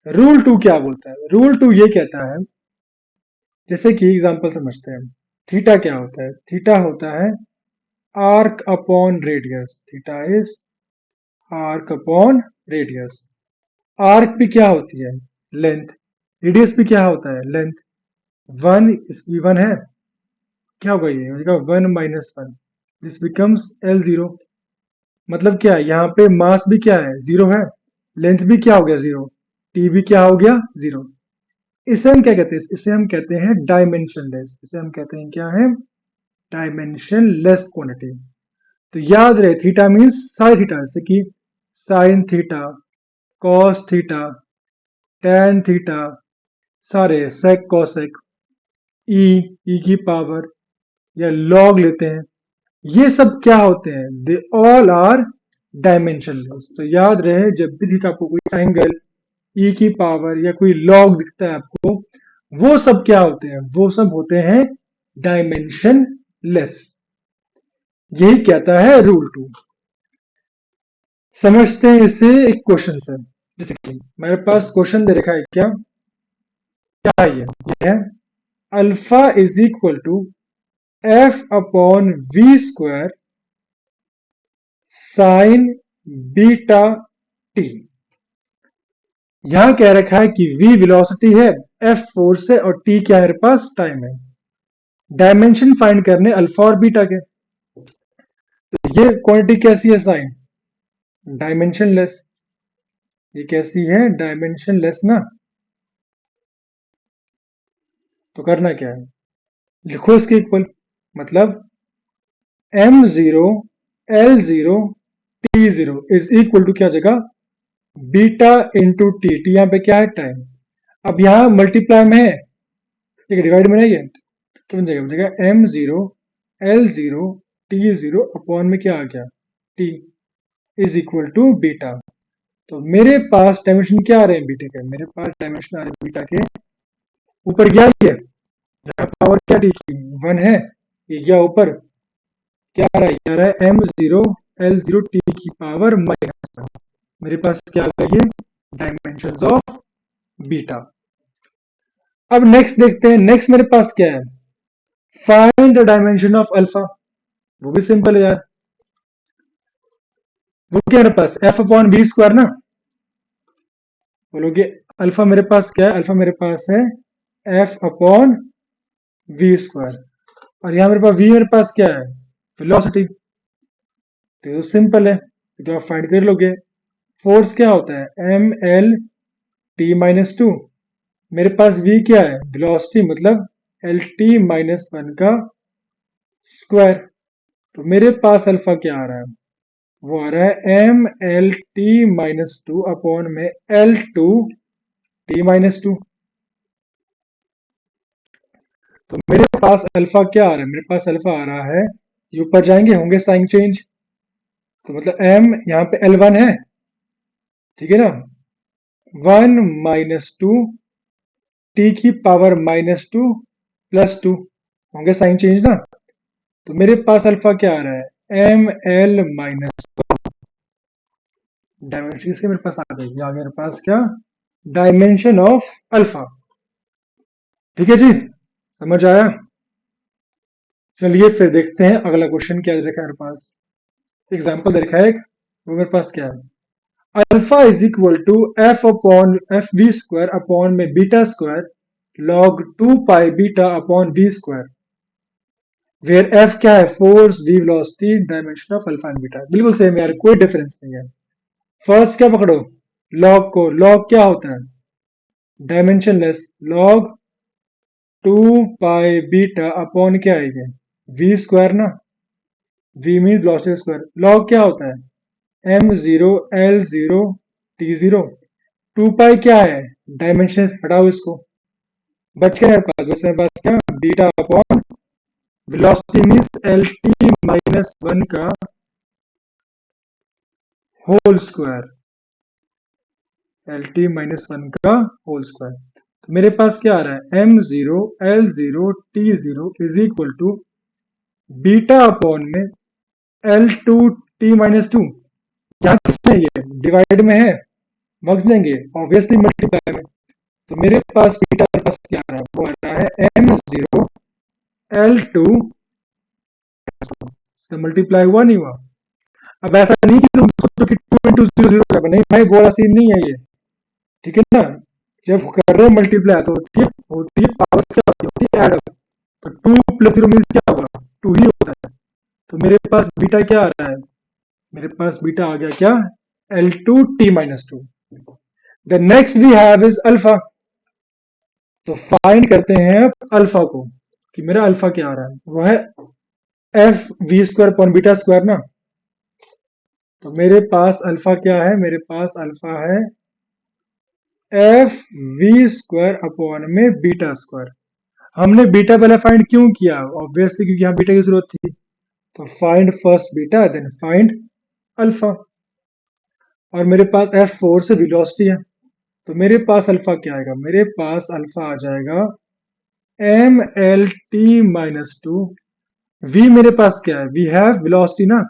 रूल टू क्या बोलता है, रूल टू ये कहता है, जैसे कि एग्जांपल समझते हैं, थीटा क्या होता है, थीटा होता है arc upon radius, theta is arc upon radius. arc भी क्या होती है? लेंथ. रेडियस भी क्या होता है? लेंथ. 1 v1 है, क्या होगा ये? हो जाएगा 1 माइनस 1, दिस बिकम्स L0. मतलब क्या है? यहाँ पे मास भी क्या है? 0 है, लेंथ भी क्या हो गया? 0, टी भी क्या हो गया? 0. इसे हम क्या कहते हैं? इसे हम कहते हैं डायमेंशनलेस. इसे हम कहते हैं क्या है? Dimensionless quantity. तो याद रहे थीटा मीन्स साइन थीटा, जैसे कि sine theta, cos theta, tan theta, सारे सेक कॉसेक, ई की पावर या लॉग लेते हैं, ये सब क्या होते हैं? They all are dimensionless. तो याद रहे जब भी थीटा आपको कोई एंगल, ई की पावर या कोई लॉग दिखता है आपको, वो सब क्या होते हैं? वो सब होते हैं डायमेंशनलेस. यही कहता है रूल 2. समझते हैं इसे एक क्वेश्चन से. जैसे कि मेरे पास क्वेश्चन दे रखा है, क्या है ये है alpha is equal to F upon V square sine beta T. यहां कह रखा है कि v वेलोसिटी है, f फोर्स है और t क्या है मेरे पास? टाइम है. डायमेंशन फाइंड करने अल्फा और बीटा के. तो ये क्वांटिटी कैसी है? साइन. डायमेंशनलेस. ये कैसी है? डायमेंशनलेस ना. तो करना क्या है? लिखो इसके इक्वल. मतलब m0 l0 t0 is equal to क्या जगह? Beta into T. टी यहाँ पे क्या है? टाइम. अब यहाँ मल्टीप्लाई में है, ठीक है, डिवाइड में नहीं है, तो बन जाएगा m0 l0 t0 अपॉन में क्या आ गया? t is equal to beta. तो मेरे पास डायमेंशन क्या आ रहे हैं बीटा के? मेरे पास डायमेंशन आ रहे हैं बीटा के. ऊपर क्या है? यहाँ पावर क्या टी की? 1 है. ये गया ऊपर, क्या आ रहा है? ये आ रहा है m0 l0 t की पावर -1. मेरे पास क्या आ गया? ये डायमेंशंस ऑफ बीटा. अब नेक्स्ट देखते हैं. नेक्स्ट मेरे पास क्या है? Find the dimension of alpha. वो भी सिंपल है यार. वो क्या है मेरे पास? एफ अपॉन वी स्क्वायर ना. बोलोगे अल्फा मेरे पास क्या है? अल्फा मेरे पास है एफ अपॉन वी स्क्वायर. और यहां मेरे पास वी मेरे पास क्या है? वेलोसिटी. तो सिंपल है, तो आप फाइंड कर लोगे. फोर्स क्या होता है? M L T minus 2. मेरे पास v क्या है? वेलोसिटी, मतलब एल टी माइनस 1 का स्क्वायर. तो मेरे पास अल्फा क्या आ रहा है? वो आ रहा है M L T minus 2 upon M L two T minus 2. तो मेरे पास अल्फा क्या आ रहा है? मेरे पास अल्फा आ रहा है, ये ऊपर जाएंगे होंगे साइन चेंज, तो मतलब m यहाँ पे L1 है, ठीक है ना. 1 माइनस 2 टी की पावर -2 प्लस 2 होंगे साइन चेंज ना. तो मेरे पास अल्फा क्या आ रहा है? M L minus. डायमेंशन इसके मेरे पास आ गई. आ गया मेरे पास क्या? Dimension of alpha. ठीक है जी, समझ आया. चलिए फिर देखते हैं अगला क्वेश्चन क्या दे रखा है मेरे पास. एग्जाम्पल दे रखा है एक, वो मेरे पास क्या है? Alpha is equal to F upon F V square upon में beta square log 2 pi beta upon V square, where F क्या है? Force, V velocity, dimension of alpha and beta. बिल्कुल सेम यार, कोई डिफरेंस नहीं है. फर्स्ट क्या पकड़ो? लॉग को. लॉग क्या होता है? Dimensionless. Log 2 pi beta upon क्या आएगा? वी स्क्वायर ना. V mean velocity square. Log क्या होता है? m0 l0 t0. 2 पाई क्या है? डायमेंशन. हटाओ इसको, बच के मेरे पास, बस मेरे पास क्या? Beta upon velocity means L T minus 1 का whole square. L T minus 1 का होल स्क्वायर. तो मेरे पास क्या आ रहा है? m0 l0 t0 is equal to beta upon M l2 t minus 2. क्या किसमें? ये डिवाइड में है, मग देंगे ऑब्वियसली मल्टीप्लाई में. तो मेरे पास बीटा मेरे पास क्या आ रहा है? वो आ रहा है m0 l2. तो मल्टीप्लाई हुआ नहीं हुआ। अब ऐसा नहीं कि तुम सोचो कि 2 into 0 0 नहीं भाई, वो वाला सीन नहीं है ये, ठीक है ना। जब कर रहे हो मल्टीप्लाई तो होती है पावर क्या होती है एड। तो 2 + 0 मीन्स क्या होगा, 2 ही होता है। तो मेरे पास बीटा क्या आ रहा है, मेरे पास बीटा आ गया क्या, L2t - 2। The next we have is alpha. तो फाइंड करते हैं अब अल्फा को, कि मेरा अल्फा क्या आ रहा है, वो है f(v²/बीटा स्क्वायर) ना। तो मेरे पास अल्फा क्या है, मेरे पास अल्फा है f(v²/बीटा स्क्वायर). हमने बीटा पहले फाइंड क्यों किया, ऑब्वियसली क्योंकि यहाँ बीटा की जरूरत थी। तो find first beta then find alpha. और मेरे पास f4 से वेलोसिटी है, तो मेरे पास अल्फा क्या आएगा, मेरे पास अल्फा आ जाएगा mlt - 2। v मेरे पास क्या है, वी हैव वेलोसिटी ना,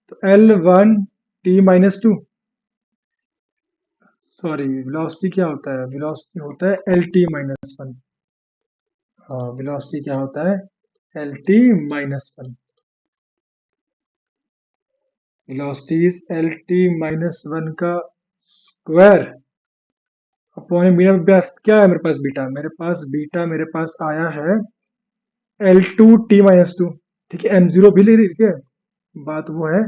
तो L1t - 2। सॉरी, वेलोसिटी क्या होता है, वेलोसिटी होता है LT - 1। हाँ, वेलोसिटी क्या होता है, LT - 1। वेलोसिटी इज LT - 1 का स्क्वायर अपॉन बीटा। मेरे पास क्या है, मेरे पास बीटा, मेरे पास आया है L2t - 2। ठीक है, m0 भी ले, ठीक है, बात वो है।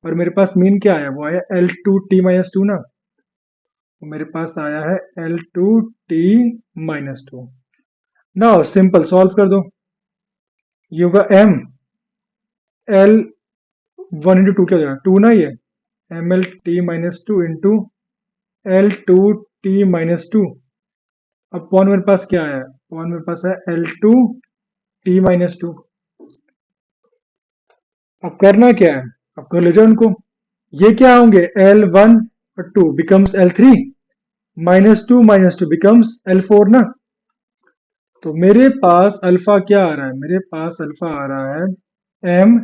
और मेरे पास मीन क्या आया, वो आया L2t - 2 ना। तो मेरे पास आया है L2t - 2। नाउ सिंपल सॉल्व कर दो। ये होगा m L1 × 2 क्या हो जाएगा, 2 ना, ये mlt - 2 इंटू L2t - 2 अपॉन मेरे पास क्या है, अपॉन मेरे पास है L2t - 2। अब करना क्या है, अब कर लो जो उनको, ये क्या होंगे L1 और 2 बिकम्स L3 -2 बिकम्स L4 ना। तो मेरे पास अल्फा क्या आ रहा है, मेरे पास अल्फा आ रहा है m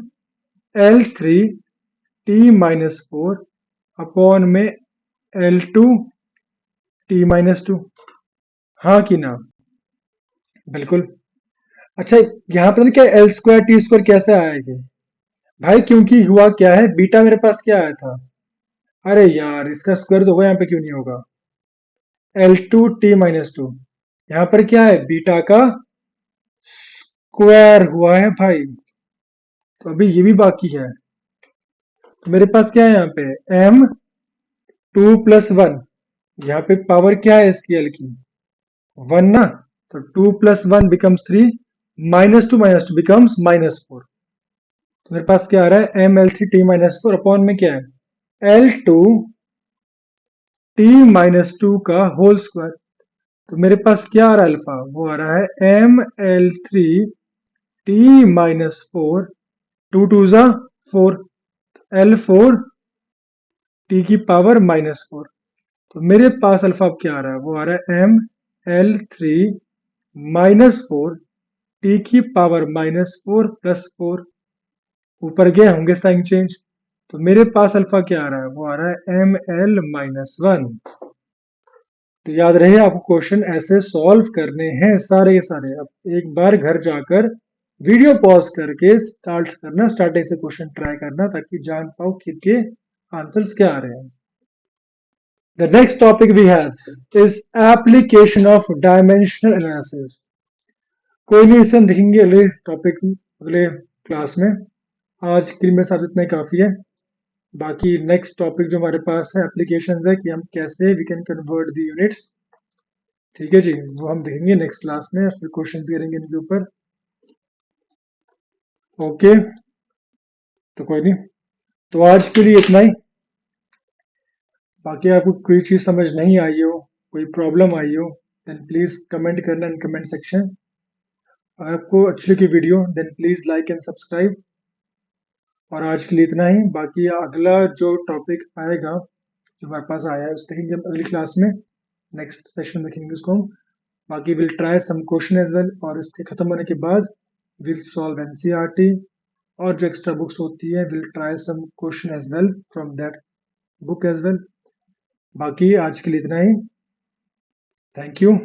L3t - 4 अपॉन में L2t - 2। हाँ कि ना, बिल्कुल। अच्छा, यहाँ पर क्या L2 t² कैसे आएगा भाई, क्योंकि हुआ क्या है, बीटा मेरे पास क्या आया था, अरे यार इसका स्क्वायर तो होगा, यहाँ पे क्यों नहीं होगा, L2t - 2। यहाँ पर क्या है, बीटा का स्क्वायर हुआ है भाई। तो अभी ये भी बाकी है। तो मेरे पास क्या है यहाँ पे m2 + 1। यहाँ पे पावर क्या है इसकी एल की, 1 ना। तो 2 + 1 बिकम्स 3, -2 बिकम्स -4। तो मेरे पास क्या आ रहा है mL3t - 4 अपॉन में क्या है L2t - 2 का होल स्क्वायर। तो मेरे पास क्या आ रहा है अल्फा, वो आ रहा है mL3t - 4। 2 2 ज़ा 4, L4 t की पावर -4। तो मेरे पास अल्फा अब क्या आ रहा है, वो आ रहा है mL3 - 4 t की पावर -4 + 4। ऊपर गए होंगे साइन चेंज। तो मेरे पास अल्फा क्या आ रहा है, वो आ रहा है mL - 1। तो याद रहे आपको क्वेश्चन ऐसे सॉल्व करने हैं सारे के सारे। अब एक बार घर जाकर वीडियो पॉज करके स्टार्ट करना, स्टार्टिंग से क्वेश्चन ट्राई करना, ताकि जान पाओ कि के आंसर्स क्या आ रहे हैं। The next topic we have is application of dimensional analysis. कोई नहीं, इसे हम देखेंगे अगले टॉपिक, अगले क्लास में। आज के लिए मेरे साथ इतना ही काफ़ी है। बाकी नेक्स्ट टॉपिक जो हमारे पास है एप्लीकेशन है, कि हम कैसे we can convert the units. ठीक है जी, वो हम देखेंगे नेक्स्ट क्लास में, फिर क्वेश्चन भी करेंगे इनके ऊपर। ओके, तो कोई नहीं, तो आज के लिए इतना ही। बाकी आपको कोई चीज़ समझ नहीं आई हो, कोई प्रॉब्लम आई हो, देन प्लीज़ कमेंट करना इन कमेंट सेक्शन। अगर आपको अच्छी लगी video then please like and subscribe. और आज के लिए इतना ही। बाकी अगला जो टॉपिक आएगा, जो हमारे पास आया है, उस देखेंगे हम अगली क्लास में, नेक्स्ट सेशन देखेंगे उसको हम। बाकी will try some question as well, और इसके खत्म होने के बाद विल सॉल्व एनसीईआरटी, और जो एक्स्ट्रा बुक्स होती है will try some question as well from that book as well. बाकी आज के लिए इतना ही, थैंक यू।